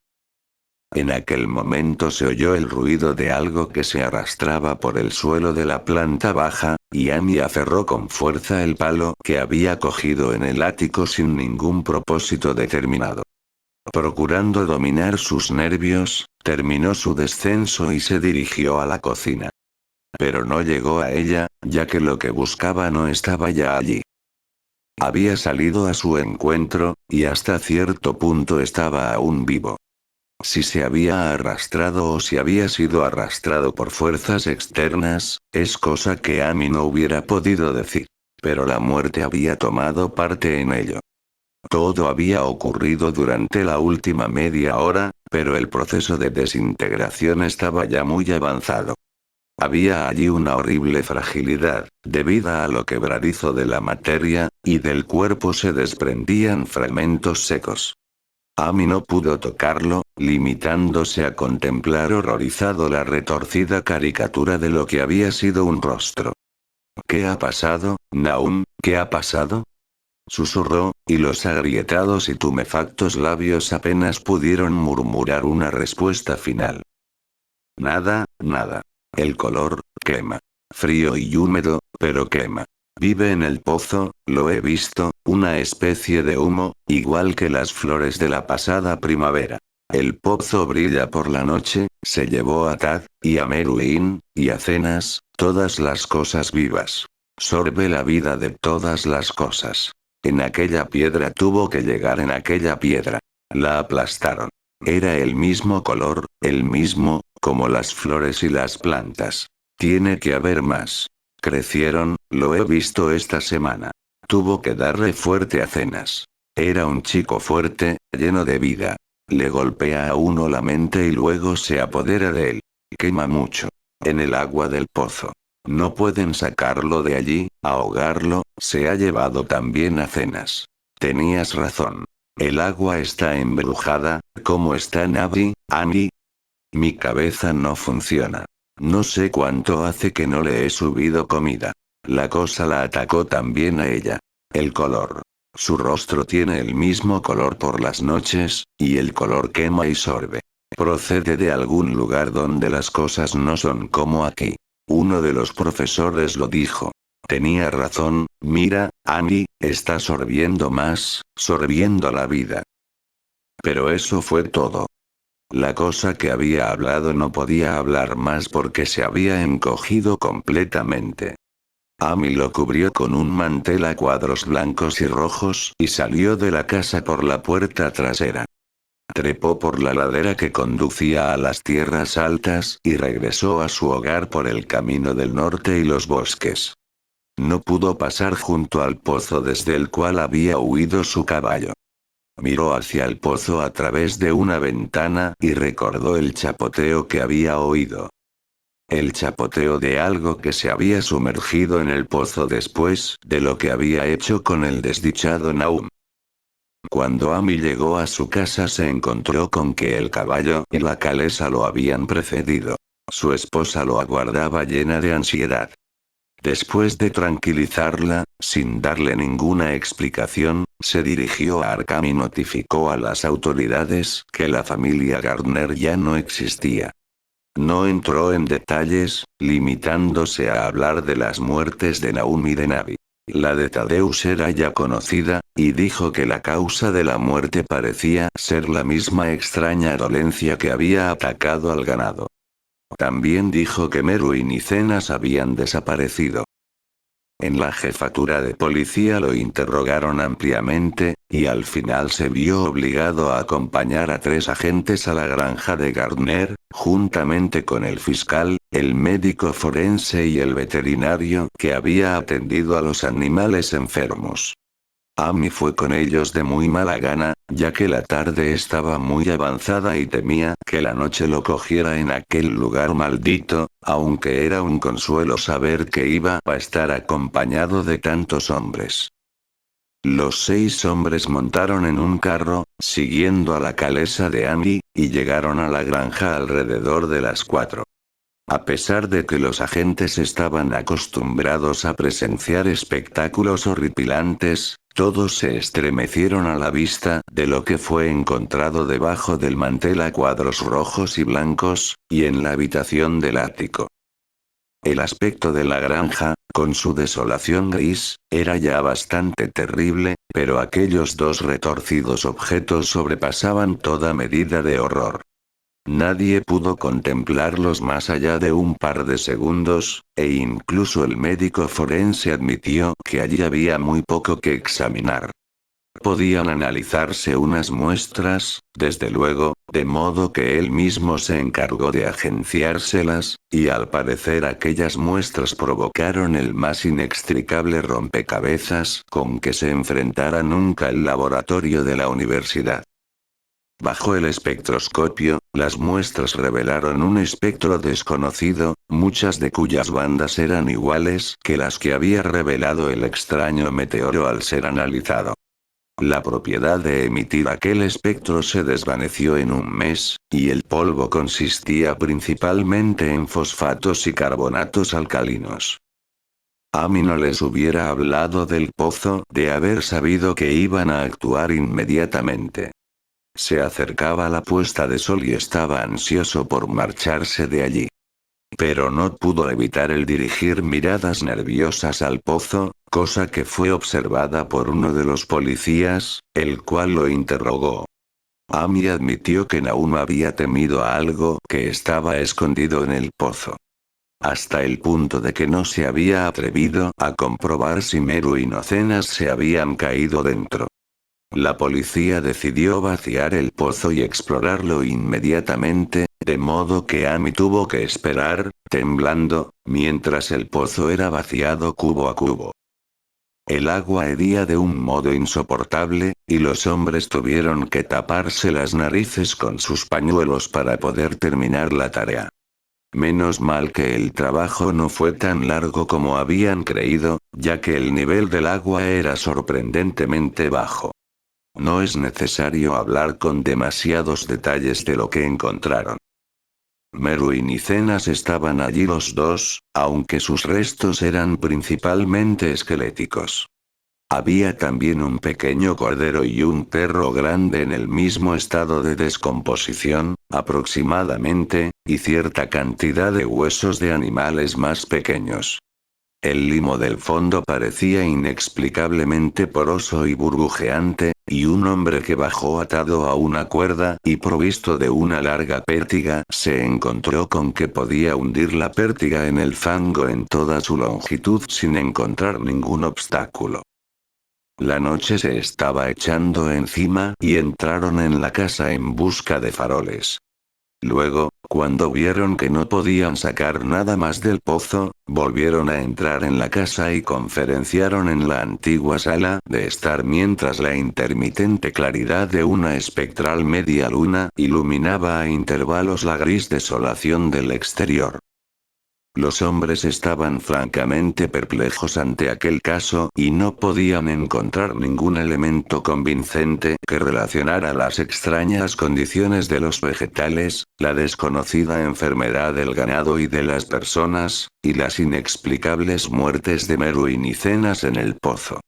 En aquel momento se oyó el ruido de algo que se arrastraba por el suelo de la planta baja, y Amy aferró con fuerza el palo que había cogido en el ático sin ningún propósito determinado. Procurando dominar sus nervios, terminó su descenso y se dirigió a la cocina. Pero no llegó a ella, ya que lo que buscaba no estaba ya allí. Había salido a su encuentro, y hasta cierto punto estaba aún vivo. Si se había arrastrado o si había sido arrastrado por fuerzas externas, es cosa que Amy no hubiera podido decir. Pero la muerte había tomado parte en ello. Todo había ocurrido durante la última media hora, pero el proceso de desintegración estaba ya muy avanzado. Había allí una horrible fragilidad, debida a lo quebradizo de la materia, y del cuerpo se desprendían fragmentos secos. Amy no pudo tocarlo, limitándose a contemplar horrorizado la retorcida caricatura de lo que había sido un rostro. ¿Qué ha pasado, Nahum? ¿Qué ha pasado? susurró, y los agrietados y tumefactos labios apenas pudieron murmurar una respuesta final. Nada, nada. El color, quema. Frío y húmedo, pero quema. Vive en el pozo, lo he visto, una especie de humo, igual que las flores de la pasada primavera. El pozo brilla por la noche, se llevó a Tad, y a Meruín, y a Cenas, todas las cosas vivas. Sorbe la vida de todas las cosas. En aquella piedra tuvo que llegar en aquella piedra. La aplastaron. Era el mismo color, el mismo, como las flores y las plantas. Tiene que haber más. Crecieron, lo he visto esta semana. Tuvo que darle fuerte a Cenas. Era un chico fuerte, lleno de vida. Le golpea a uno la mente y luego se apodera de él. Quema mucho. En el agua del pozo. No pueden sacarlo de allí, ahogarlo, se ha llevado también a Cenas. Tenías razón. El agua está embrujada, ¿cómo está Navi, Annie? Mi cabeza no funciona. No sé cuánto hace que no le he subido comida. La cosa la atacó también a ella. El color. Su rostro tiene el mismo color por las noches, y el color quema y sorbe. Procede de algún lugar donde las cosas no son como aquí. Uno de los profesores lo dijo. Tenía razón, mira, Annie, está sorbiendo más, sorbiendo la vida. Pero eso fue todo. La cosa que había hablado no podía hablar más porque se había encogido completamente. Amy lo cubrió con un mantel a cuadros blancos y rojos y salió de la casa por la puerta trasera. Trepó por la ladera que conducía a las tierras altas y regresó a su hogar por el camino del norte y los bosques. No pudo pasar junto al pozo desde el cual había huido su caballo. Miró hacia el pozo a través de una ventana y recordó el chapoteo que había oído. El chapoteo de algo que se había sumergido en el pozo después de lo que había hecho con el desdichado Naum. Cuando Amy llegó a su casa se encontró con que el caballo y la calesa lo habían precedido. Su esposa lo aguardaba llena de ansiedad. Después de tranquilizarla, sin darle ninguna explicación, se dirigió a Arkham y notificó a las autoridades que la familia Gardner ya no existía. No entró en detalles, limitándose a hablar de las muertes de Naum y de Navi. La de Thaddeus era ya conocida, y dijo que la causa de la muerte parecía ser la misma extraña dolencia que había atacado al ganado. También dijo que Meruín y Cenas habían desaparecido. En la jefatura de policía lo interrogaron ampliamente, y al final se vio obligado a acompañar a 3 agentes a la granja de Gardner, juntamente con el fiscal, el médico forense y el veterinario que había atendido a los animales enfermos. Amy fue con ellos de muy mala gana, ya que la tarde estaba muy avanzada y temía que la noche lo cogiera en aquel lugar maldito, aunque era un consuelo saber que iba a estar acompañado de tantos hombres. Los 6 hombres montaron en un carro, siguiendo a la calesa de Amy, y llegaron a la granja alrededor de las 4. A pesar de que los agentes estaban acostumbrados a presenciar espectáculos horripilantes, todos se estremecieron a la vista de lo que fue encontrado debajo del mantel a cuadros rojos y blancos, y en la habitación del ático. El aspecto de la granja, con su desolación gris, era ya bastante terrible, pero aquellos 2 retorcidos objetos sobrepasaban toda medida de horror. Nadie pudo contemplarlos más allá de un par de segundos, e incluso el médico forense admitió que allí había muy poco que examinar. Podían analizarse unas muestras, desde luego, de modo que él mismo se encargó de agenciárselas, y al parecer aquellas muestras provocaron el más inextricable rompecabezas con que se enfrentara nunca el laboratorio de la universidad. Bajo el espectroscopio, las muestras revelaron un espectro desconocido, muchas de cuyas bandas eran iguales que las que había revelado el extraño meteoro al ser analizado. La propiedad de emitir aquel espectro se desvaneció en un mes, y el polvo consistía principalmente en fosfatos y carbonatos alcalinos. Amy no les hubiera hablado del pozo de haber sabido que iban a actuar inmediatamente. Se acercaba la puesta de sol y estaba ansioso por marcharse de allí. Pero no pudo evitar el dirigir miradas nerviosas al pozo, cosa que fue observada por uno de los policías, el cual lo interrogó. Amy admitió que Naum había temido a algo que estaba escondido en el pozo. Hasta el punto de que no se había atrevido a comprobar si Meru y Nocenas se habían caído dentro. La policía decidió vaciar el pozo y explorarlo inmediatamente, de modo que Amy tuvo que esperar, temblando, mientras el pozo era vaciado cubo a cubo. El agua hería de un modo insoportable, y los hombres tuvieron que taparse las narices con sus pañuelos para poder terminar la tarea. Menos mal que el trabajo no fue tan largo como habían creído, ya que el nivel del agua era sorprendentemente bajo. No es necesario hablar con demasiados detalles de lo que encontraron. Meru y Nicenas estaban allí los dos, aunque sus restos eran principalmente esqueléticos. Había también un pequeño cordero y un perro grande en el mismo estado de descomposición, aproximadamente, y cierta cantidad de huesos de animales más pequeños. El limo del fondo parecía inexplicablemente poroso y burbujeante, y un hombre que bajó atado a una cuerda y provisto de una larga pértiga se encontró con que podía hundir la pértiga en el fango en toda su longitud sin encontrar ningún obstáculo. La noche se estaba echando encima y entraron en la casa en busca de faroles. Luego, cuando vieron que no podían sacar nada más del pozo, volvieron a entrar en la casa y conferenciaron en la antigua sala de estar mientras la intermitente claridad de una espectral media luna iluminaba a intervalos la gris desolación del exterior. Los hombres estaban francamente perplejos ante aquel caso y no podían encontrar ningún elemento convincente que relacionara las extrañas condiciones de los vegetales, la desconocida enfermedad del ganado y de las personas, y las inexplicables muertes de Meru y Nicenas en el pozo.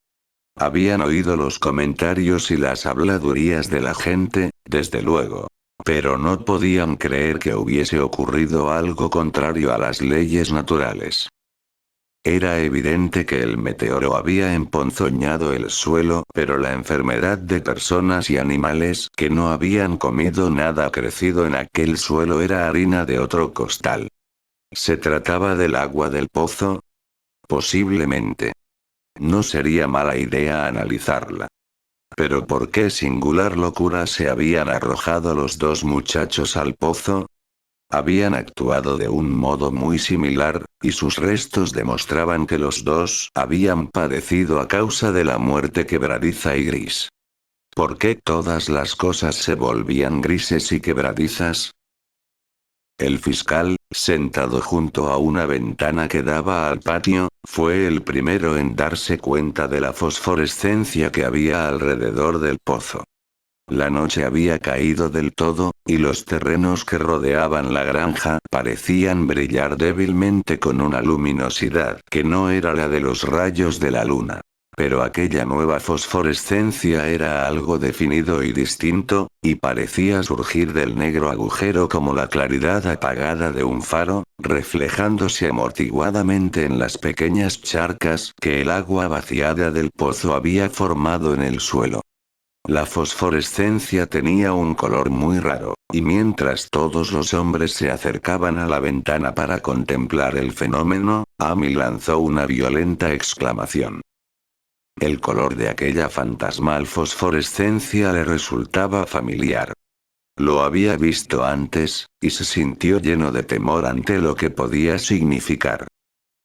Habían oído los comentarios y las habladurías de la gente, desde luego. Pero no podían creer que hubiese ocurrido algo contrario a las leyes naturales. Era evidente que el meteoro había emponzoñado el suelo, pero la enfermedad de personas y animales que no habían comido nada crecido en aquel suelo era harina de otro costal. ¿Se trataba del agua del pozo? Posiblemente. No sería mala idea analizarla. Pero ¿por qué singular locura se habían arrojado los dos muchachos al pozo? Habían actuado de un modo muy similar, y sus restos demostraban que los dos habían padecido a causa de la muerte quebradiza y gris. ¿Por qué todas las cosas se volvían grises y quebradizas? El fiscal, sentado junto a una ventana que daba al patio, fue el primero en darse cuenta de la fosforescencia que había alrededor del pozo. La noche había caído del todo, y los terrenos que rodeaban la granja parecían brillar débilmente con una luminosidad que no era la de los rayos de la luna. Pero aquella nueva fosforescencia era algo definido y distinto, y parecía surgir del negro agujero como la claridad apagada de un faro, reflejándose amortiguadamente en las pequeñas charcas que el agua vaciada del pozo había formado en el suelo. La fosforescencia tenía un color muy raro, y mientras todos los hombres se acercaban a la ventana para contemplar el fenómeno, Amy lanzó una violenta exclamación. El color de aquella fantasmal fosforescencia le resultaba familiar. Lo había visto antes, y se sintió lleno de temor ante lo que podía significar.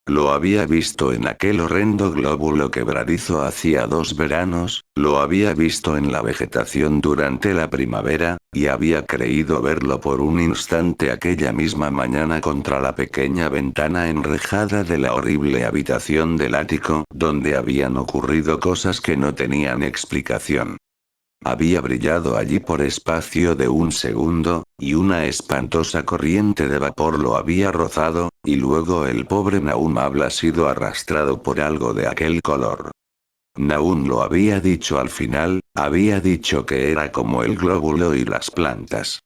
Lo había visto en aquel horrendo glóbulo quebradizo hacía 2 veranos, lo había visto en la vegetación durante la primavera, y había creído verlo por un instante aquella misma mañana contra la pequeña ventana enrejada de la horrible habitación del ático, donde habían ocurrido cosas que no tenían explicación. Había brillado allí por espacio de un segundo, y una espantosa corriente de vapor lo había rozado, y luego el pobre Nahum había sido arrastrado por algo de aquel color. Nahum lo había dicho al final, había dicho que era como el glóbulo y las plantas.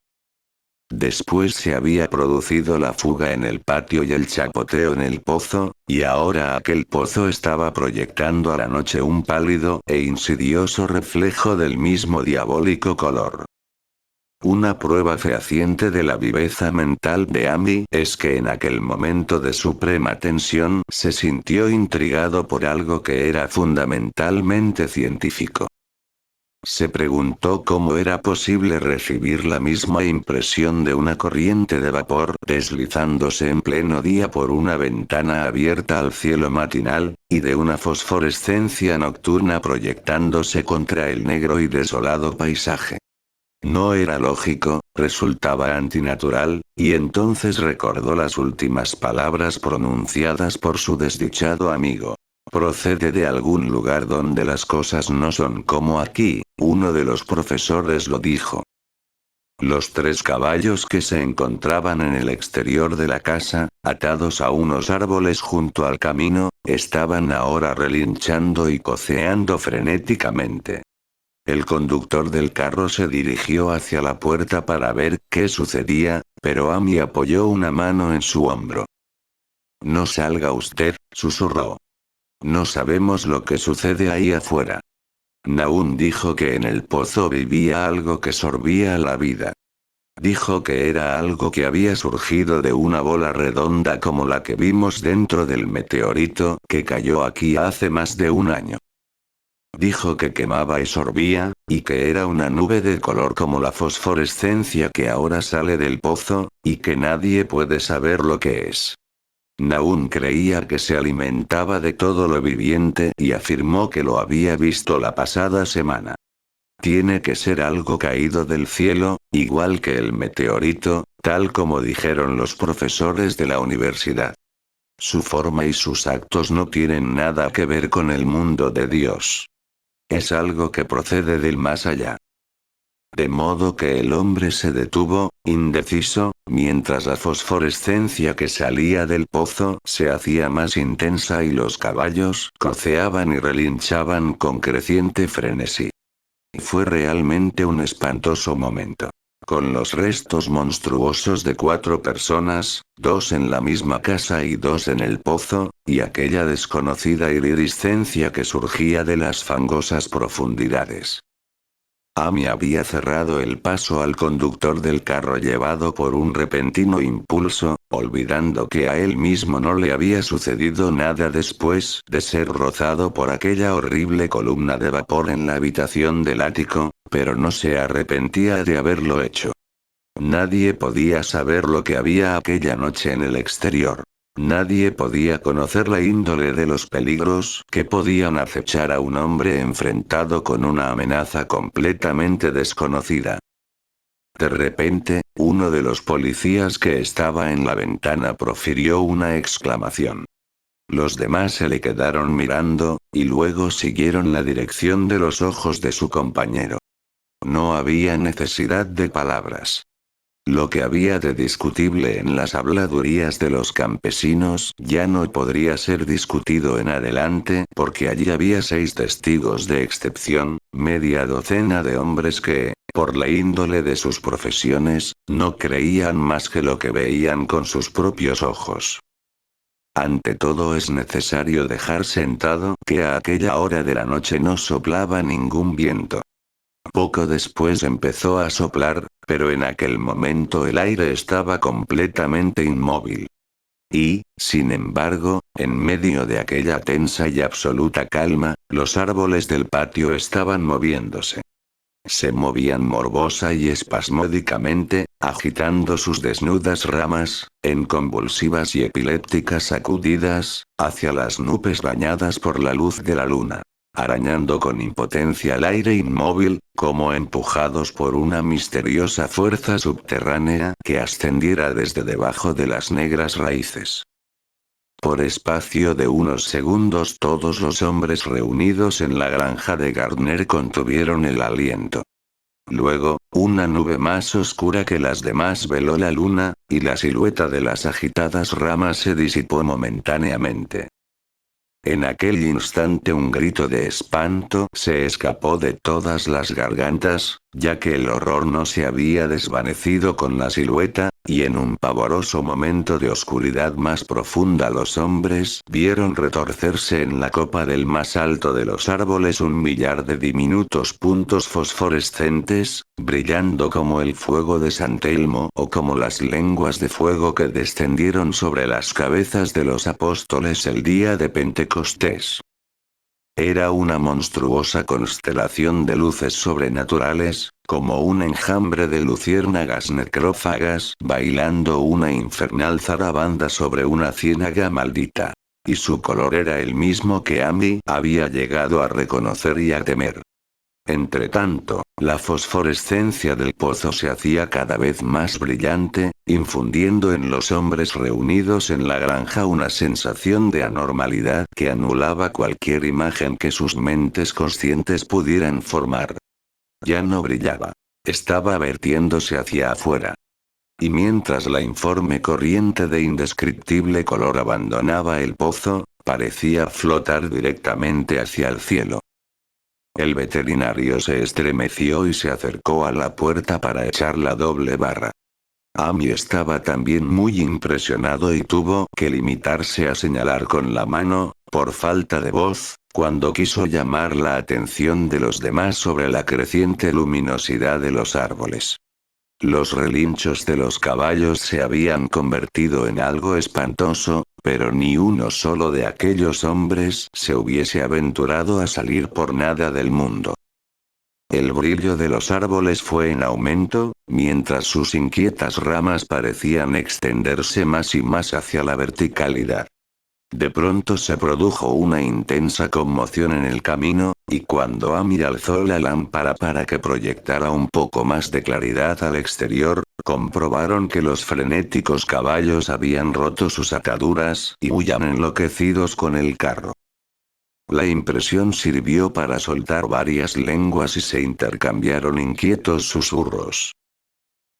Después se había producido la fuga en el patio y el chapoteo en el pozo, y ahora aquel pozo estaba proyectando a la noche un pálido e insidioso reflejo del mismo diabólico color. Una prueba fehaciente de la viveza mental de Amy es que en aquel momento de suprema tensión se sintió intrigado por algo que era fundamentalmente científico. Se preguntó cómo era posible recibir la misma impresión de una corriente de vapor deslizándose en pleno día por una ventana abierta al cielo matinal, y de una fosforescencia nocturna proyectándose contra el negro y desolado paisaje. No era lógico, resultaba antinatural, y entonces recordó las últimas palabras pronunciadas por su desdichado amigo. Procede de algún lugar donde las cosas no son como aquí, uno de los profesores lo dijo. Los 3 caballos que se encontraban en el exterior de la casa, atados a unos árboles junto al camino, estaban ahora relinchando y coceando frenéticamente. El conductor del carro se dirigió hacia la puerta para ver qué sucedía, pero Amy apoyó una mano en su hombro. No salga usted, susurró. No sabemos lo que sucede ahí afuera. Nahum dijo que en el pozo vivía algo que sorbía la vida. Dijo que era algo que había surgido de una bola redonda como la que vimos dentro del meteorito que cayó aquí hace más de un año. Dijo que quemaba y sorbía, y que era una nube de color como la fosforescencia que ahora sale del pozo, y que nadie puede saber lo que es. Nahum creía que se alimentaba de todo lo viviente y afirmó que lo había visto la pasada semana. Tiene que ser algo caído del cielo, igual que el meteorito, tal como dijeron los profesores de la universidad. Su forma y sus actos no tienen nada que ver con el mundo de Dios. Es algo que procede del más allá. De modo que el hombre se detuvo, indeciso, mientras la fosforescencia que salía del pozo se hacía más intensa y los caballos coceaban y relinchaban con creciente frenesí. Fue realmente un espantoso momento. Con los restos monstruosos de 4 personas, 2 en la misma casa y 2 en el pozo, y aquella desconocida iridiscencia que surgía de las fangosas profundidades. Amy había cerrado el paso al conductor del carro llevado por un repentino impulso, olvidando que a él mismo no le había sucedido nada después de ser rozado por aquella horrible columna de vapor en la habitación del ático, pero no se arrepentía de haberlo hecho. Nadie podía saber lo que había aquella noche en el exterior. Nadie podía conocer la índole de los peligros que podían acechar a un hombre enfrentado con una amenaza completamente desconocida. De repente, uno de los policías que estaba en la ventana profirió una exclamación. Los demás se le quedaron mirando, y luego siguieron la dirección de los ojos de su compañero. No había necesidad de palabras. Lo que había de discutible en las habladurías de los campesinos ya no podría ser discutido en adelante porque allí había 6 testigos de excepción, media docena de hombres que, por la índole de sus profesiones, no creían más que lo que veían con sus propios ojos. Ante todo es necesario dejar sentado que a aquella hora de la noche no soplaba ningún viento. Poco después empezó a soplar, pero en aquel momento el aire estaba completamente inmóvil. Y, sin embargo, en medio de aquella tensa y absoluta calma, los árboles del patio estaban moviéndose. Se movían morbosa y espasmódicamente, agitando sus desnudas ramas, en convulsivas y epilépticas sacudidas, hacia las nubes bañadas por la luz de la luna. Arañando con impotencia el aire inmóvil, como empujados por una misteriosa fuerza subterránea que ascendiera desde debajo de las negras raíces. Por espacio de unos segundos todos los hombres reunidos en la granja de Gardner contuvieron el aliento. Luego, una nube más oscura que las demás veló la luna, y la silueta de las agitadas ramas se disipó momentáneamente. En aquel instante un grito de espanto se escapó de todas las gargantas, ya que el horror no se había desvanecido con la silueta, y en un pavoroso momento de oscuridad más profunda los hombres vieron retorcerse en la copa del más alto de los árboles un millar de diminutos puntos fosforescentes, brillando como el fuego de San Telmo o como las lenguas de fuego que descendieron sobre las cabezas de los apóstoles el día de Pentecostés. Era una monstruosa constelación de luces sobrenaturales, como un enjambre de luciérnagas necrófagas bailando una infernal zarabanda sobre una ciénaga maldita. Y su color era el mismo que Amy había llegado a reconocer y a temer. Entretanto, la fosforescencia del pozo se hacía cada vez más brillante, infundiendo en los hombres reunidos en la granja una sensación de anormalidad que anulaba cualquier imagen que sus mentes conscientes pudieran formar. Ya no brillaba. Estaba vertiéndose hacia afuera. Y mientras la informe corriente de indescriptible color abandonaba el pozo, parecía flotar directamente hacia el cielo. El veterinario se estremeció y se acercó a la puerta para echar la doble barra. Amy estaba también muy impresionado y tuvo que limitarse a señalar con la mano, por falta de voz, cuando quiso llamar la atención de los demás sobre la creciente luminosidad de los árboles. Los relinchos de los caballos se habían convertido en algo espantoso, pero ni uno solo de aquellos hombres se hubiese aventurado a salir por nada del mundo. El brillo de los árboles fue en aumento, mientras sus inquietas ramas parecían extenderse más y más hacia la verticalidad. De pronto se produjo una intensa conmoción en el camino, y cuando Amy alzó la lámpara para que proyectara un poco más de claridad al exterior, comprobaron que los frenéticos caballos habían roto sus ataduras y huían enloquecidos con el carro. La impresión sirvió para soltar varias lenguas y se intercambiaron inquietos susurros.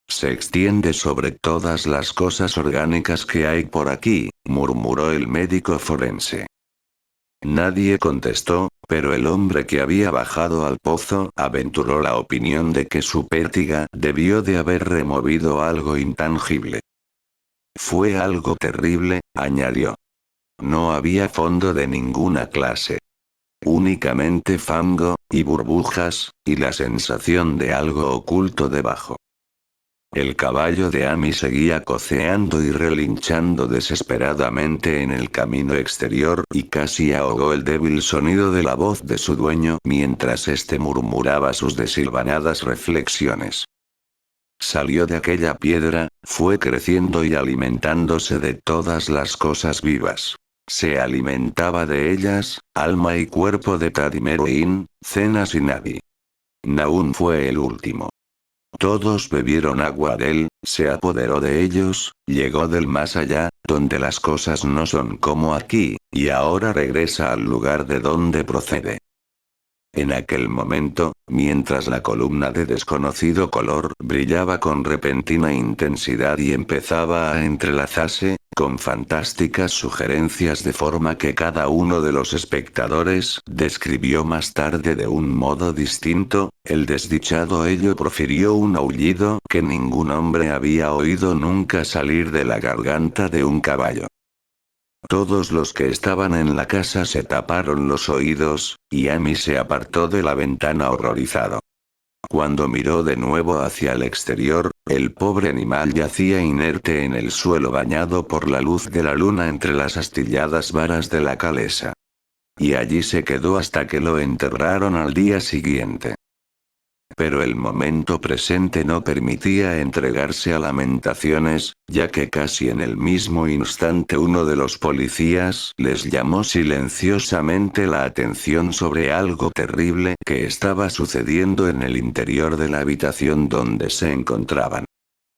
Se extiende sobre todas las cosas orgánicas que hay por aquí, murmuró el médico forense. Nadie contestó, pero el hombre que había bajado al pozo aventuró la opinión de que su pértiga debió de haber removido algo intangible. Fue algo terrible, añadió. No había fondo de ninguna clase. Únicamente fango, y burbujas, y la sensación de algo oculto debajo. El caballo de Amy seguía coceando y relinchando desesperadamente en el camino exterior y casi ahogó el débil sonido de la voz de su dueño mientras éste murmuraba sus desilvanadas reflexiones. Salió de aquella piedra, fue creciendo y alimentándose de todas las cosas vivas. Se alimentaba de ellas, alma y cuerpo de Tadimeroin, Cenas y Navi. Naun fue el último. Todos bebieron agua de él, se apoderó de ellos, llegó del más allá, donde las cosas no son como aquí, y ahora regresa al lugar de donde procede. En aquel momento, mientras la columna de desconocido color brillaba con repentina intensidad y empezaba a entrelazarse, con fantásticas sugerencias de forma que cada uno de los espectadores describió más tarde de un modo distinto, el desdichado Ello profirió un aullido que ningún hombre había oído nunca salir de la garganta de un caballo. Todos los que estaban en la casa se taparon los oídos, y Amy se apartó de la ventana horrorizado. Cuando miró de nuevo hacia el exterior, el pobre animal yacía inerte en el suelo bañado por la luz de la luna entre las astilladas varas de la calesa. Y allí se quedó hasta que lo enterraron al día siguiente. Pero el momento presente no permitía entregarse a lamentaciones, ya que casi en el mismo instante uno de los policías les llamó silenciosamente la atención sobre algo terrible que estaba sucediendo en el interior de la habitación donde se encontraban.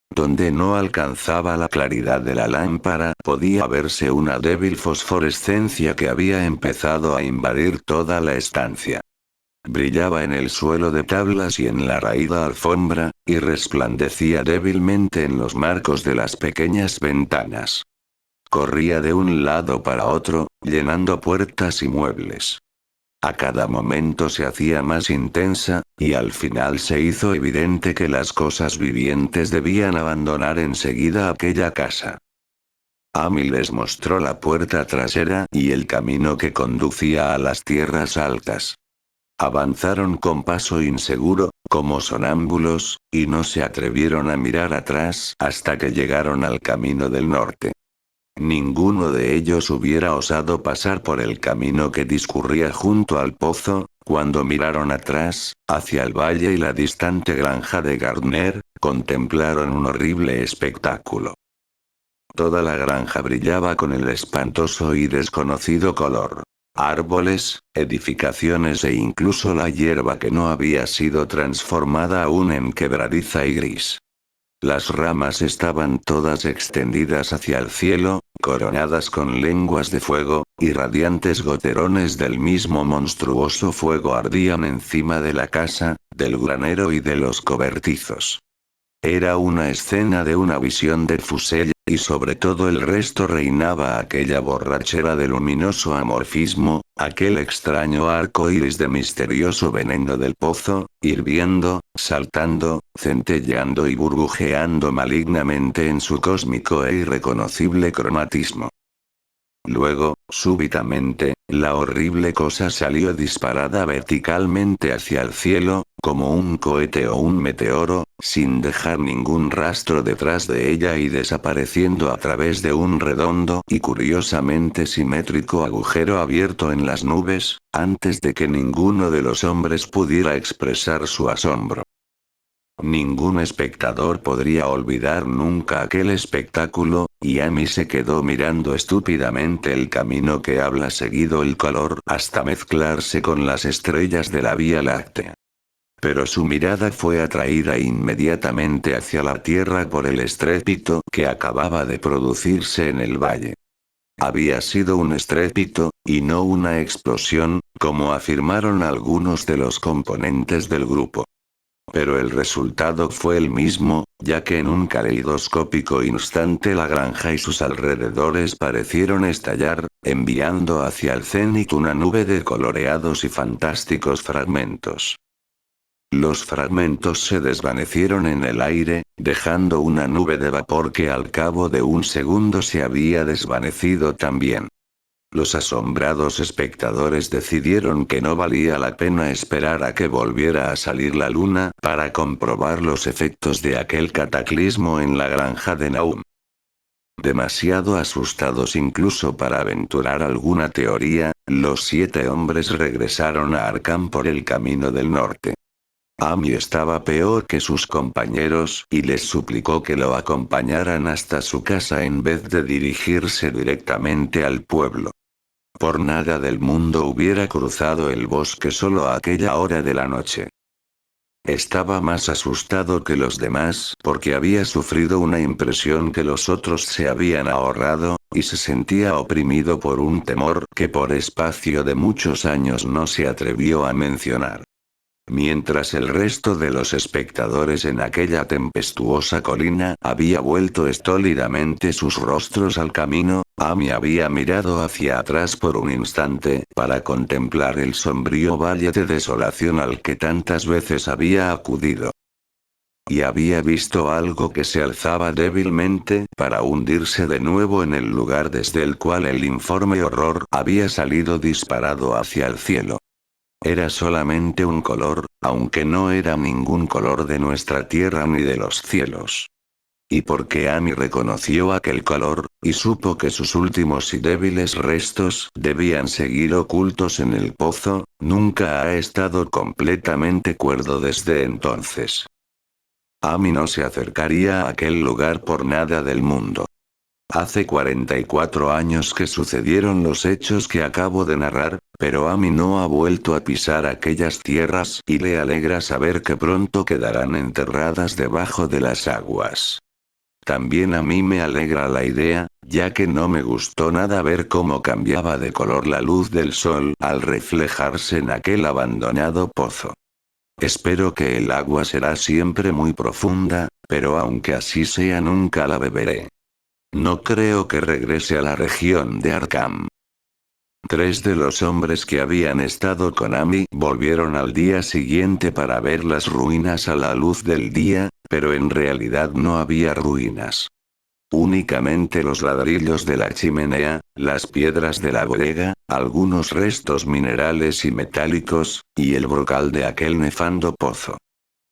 Donde no alcanzaba la claridad de la lámpara, podía verse una débil fosforescencia que había empezado a invadir toda la estancia. Brillaba en el suelo de tablas y en la raída alfombra, y resplandecía débilmente en los marcos de las pequeñas ventanas. Corría de un lado para otro, llenando puertas y muebles. A cada momento se hacía más intensa, y al final se hizo evidente que las cosas vivientes debían abandonar enseguida aquella casa. Amy les mostró la puerta trasera y el camino que conducía a las tierras altas. Avanzaron con paso inseguro, como sonámbulos, y no se atrevieron a mirar atrás hasta que llegaron al camino del norte. Ninguno de ellos hubiera osado pasar por el camino que discurría junto al pozo, cuando miraron atrás, hacia el valle y la distante granja de Gardner, contemplaron un horrible espectáculo. Toda la granja brillaba con el espantoso y desconocido color. Árboles, edificaciones e incluso la hierba que no había sido transformada aún en quebradiza y gris. Las ramas estaban todas extendidas hacia el cielo, coronadas con lenguas de fuego, y radiantes goterones del mismo monstruoso fuego ardían encima de la casa, del granero y de los cobertizos. Era una escena de una visión de Fusell, y sobre todo el resto reinaba aquella borrachera de luminoso amorfismo, aquel extraño arco iris de misterioso veneno del pozo, hirviendo, saltando, centelleando y burbujeando malignamente en su cósmico e irreconocible cromatismo. Luego, súbitamente, la horrible cosa salió disparada verticalmente hacia el cielo, como un cohete o un meteoro, sin dejar ningún rastro detrás de ella y desapareciendo a través de un redondo y curiosamente simétrico agujero abierto en las nubes, antes de que ninguno de los hombres pudiera expresar su asombro. Ningún espectador podría olvidar nunca aquel espectáculo, y Amy se quedó mirando estúpidamente el camino que habla seguido el color hasta mezclarse con las estrellas de la Vía Láctea. Pero su mirada fue atraída inmediatamente hacia la tierra por el estrépito que acababa de producirse en el valle. Había sido un estrépito, y no una explosión, como afirmaron algunos de los componentes del grupo. Pero el resultado fue el mismo, ya que en un caleidoscópico instante la granja y sus alrededores parecieron estallar, enviando hacia el cénit una nube de coloreados y fantásticos fragmentos. Los fragmentos se desvanecieron en el aire, dejando una nube de vapor que al cabo de un segundo se había desvanecido también. Los asombrados espectadores decidieron que no valía la pena esperar a que volviera a salir la luna para comprobar los efectos de aquel cataclismo en la granja de Naum. Demasiado asustados incluso para aventurar alguna teoría, los 7 hombres regresaron a Arkham por el camino del norte. Amy estaba peor que sus compañeros y les suplicó que lo acompañaran hasta su casa en vez de dirigirse directamente al pueblo. Por nada del mundo hubiera cruzado el bosque solo a aquella hora de la noche. Estaba más asustado que los demás porque había sufrido una impresión que los otros se habían ahorrado, y se sentía oprimido por un temor que por espacio de muchos años no se atrevió a mencionar. Mientras el resto de los espectadores en aquella tempestuosa colina había vuelto estólidamente sus rostros al camino, Amy había mirado hacia atrás por un instante para contemplar el sombrío valle de desolación al que tantas veces había acudido. Y había visto algo que se alzaba débilmente para hundirse de nuevo en el lugar desde el cual el informe horror había salido disparado hacia el cielo. Era solamente un color, aunque no era ningún color de nuestra tierra ni de los cielos. Y porque Amy reconoció aquel color, y supo que sus últimos y débiles restos debían seguir ocultos en el pozo, nunca ha estado completamente cuerdo desde entonces. Amy no se acercaría a aquel lugar por nada del mundo. Hace 44 años que sucedieron los hechos que acabo de narrar, pero Amy no ha vuelto a pisar aquellas tierras y le alegra saber que pronto quedarán enterradas debajo de las aguas. También a mí me alegra la idea ya que no me gustó nada ver cómo cambiaba de color la luz del sol al reflejarse en aquel abandonado pozo. Espero que el agua será siempre muy profunda, pero aunque así sea nunca la beberé. No creo que regrese a la región de Arkham. Tres de los hombres que habían estado con Amy volvieron al día siguiente para ver las ruinas a la luz del día, pero en realidad no había ruinas. Únicamente los ladrillos de la chimenea, las piedras de la bodega, algunos restos minerales y metálicos, y el brocal de aquel nefando pozo.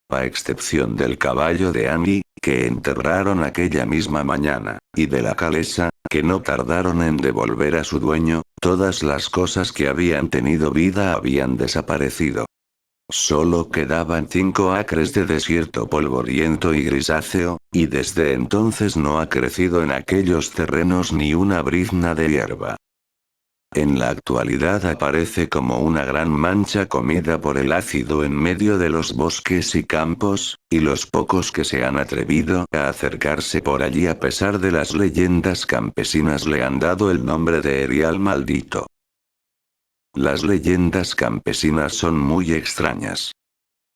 A excepción del caballo de Amy, que enterraron aquella misma mañana, y de la calesa, que no tardaron en devolver a su dueño, todas las cosas que habían tenido vida habían desaparecido. Solo quedaban 5 acres de desierto polvoriento y grisáceo, y desde entonces no ha crecido en aquellos terrenos ni una brizna de hierba. En la actualidad aparece como una gran mancha comida por el ácido en medio de los bosques y campos, y los pocos que se han atrevido a acercarse por allí a pesar de las leyendas campesinas le han dado el nombre de Erial Maldito. Las leyendas campesinas son muy extrañas.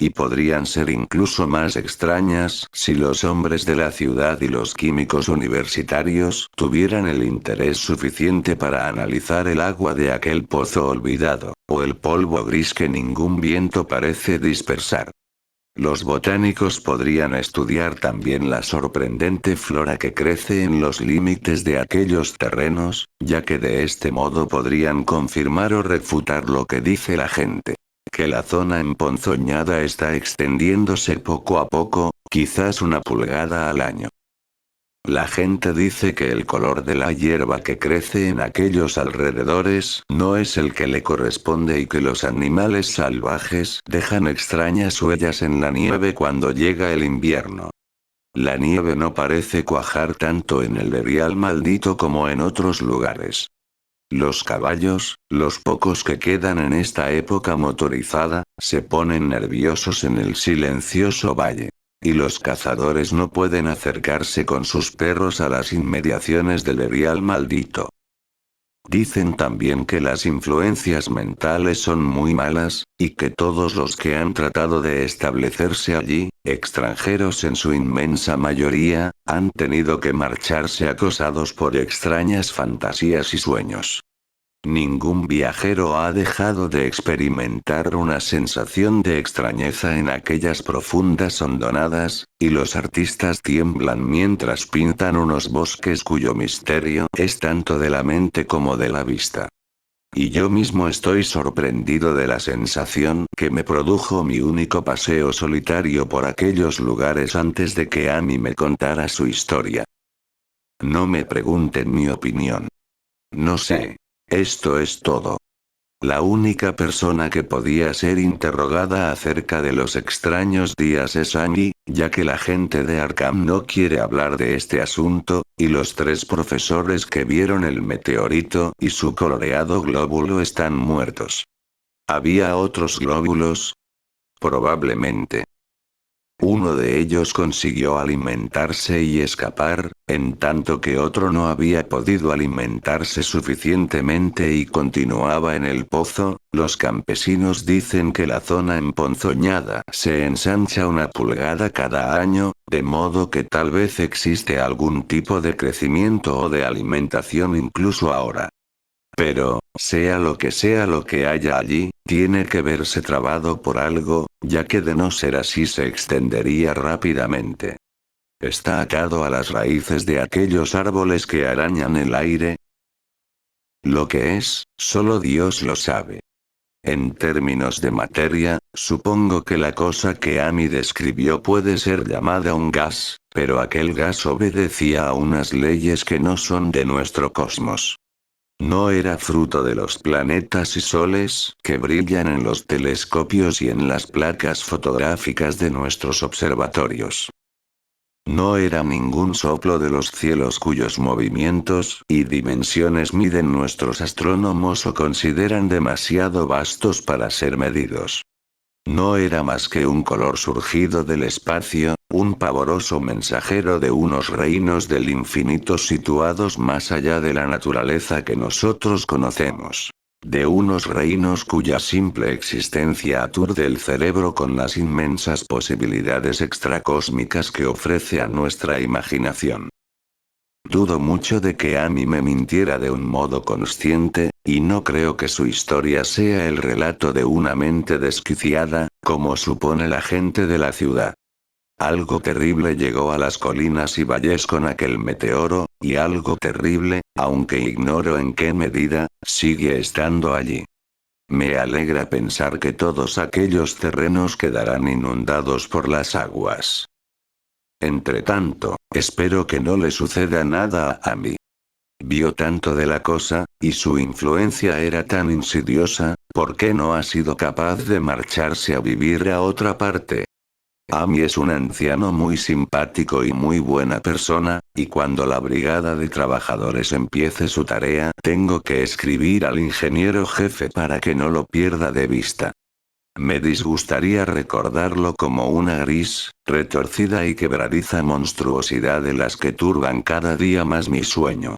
Y podrían ser incluso más extrañas si los hombres de la ciudad y los químicos universitarios tuvieran el interés suficiente para analizar el agua de aquel pozo olvidado, o el polvo gris que ningún viento parece dispersar. Los botánicos podrían estudiar también la sorprendente flora que crece en los límites de aquellos terrenos, ya que de este modo podrían confirmar o refutar lo que dice la gente. Que la zona emponzoñada está extendiéndose poco a poco, quizás 1 pulgada al año. La gente dice que el color de la hierba que crece en aquellos alrededores no es el que le corresponde y que los animales salvajes dejan extrañas huellas en la nieve cuando llega el invierno. La nieve no parece cuajar tanto en el Erial Maldito como en otros lugares. Los caballos, los pocos que quedan en esta época motorizada, se ponen nerviosos en el silencioso valle. Y los cazadores no pueden acercarse con sus perros a las inmediaciones del Erial Maldito. Dicen también que las influencias mentales son muy malas, y que todos los que han tratado de establecerse allí, extranjeros en su inmensa mayoría, han tenido que marcharse acosados por extrañas fantasías y sueños. Ningún viajero ha dejado de experimentar una sensación de extrañeza en aquellas profundas hondonadas, y los artistas tiemblan mientras pintan unos bosques cuyo misterio es tanto de la mente como de la vista. Y yo mismo estoy sorprendido de la sensación que me produjo mi único paseo solitario por aquellos lugares antes de que Amy me contara su historia. No me pregunten mi opinión. No sé. Esto es todo. La única persona que podía ser interrogada acerca de los extraños días es Amy, ya que la gente de Arkham no quiere hablar de este asunto, y los 3 profesores que vieron el meteorito y su coloreado glóbulo están muertos. ¿Había otros glóbulos? Probablemente. Uno de ellos consiguió alimentarse y escapar, en tanto que otro no había podido alimentarse suficientemente y continuaba en el pozo. Los campesinos dicen que la zona emponzoñada se ensancha 1 pulgada cada año, de modo que tal vez existe algún tipo de crecimiento o de alimentación incluso ahora. Pero, sea lo que haya allí, tiene que verse trabado por algo, ya que de no ser así se extendería rápidamente. ¿Está atado a las raíces de aquellos árboles que arañan el aire? Lo que es, solo Dios lo sabe. En términos de materia, supongo que la cosa que Amy describió puede ser llamada un gas, pero aquel gas obedecía a unas leyes que no son de nuestro cosmos. No era fruto de los planetas y soles que brillan en los telescopios y en las placas fotográficas de nuestros observatorios. No era ningún soplo de los cielos cuyos movimientos y dimensiones miden nuestros astrónomos o consideran demasiado vastos para ser medidos. No era más que un color surgido del espacio, un pavoroso mensajero de unos reinos del infinito situados más allá de la naturaleza que nosotros conocemos. De unos reinos cuya simple existencia aturde el cerebro con las inmensas posibilidades extracósmicas que ofrece a nuestra imaginación. Dudo mucho de que Amy me mintiera de un modo consciente, y no creo que su historia sea el relato de una mente desquiciada, como supone la gente de la ciudad. Algo terrible llegó a las colinas y valles con aquel meteoro, y algo terrible, aunque ignoro en qué medida, sigue estando allí. Me alegra pensar que todos aquellos terrenos quedarán inundados por las aguas. Entretanto, espero que no le suceda nada a Amy. Vio tanto de la cosa, y su influencia era tan insidiosa, ¿por qué no ha sido capaz de marcharse a vivir a otra parte? Amy es un anciano muy simpático y muy buena persona, y cuando la brigada de trabajadores empiece su tarea, tengo que escribir al ingeniero jefe para que no lo pierda de vista. Me disgustaría recordarlo como una gris, retorcida y quebradiza monstruosidad de las que turban cada día más mi sueño.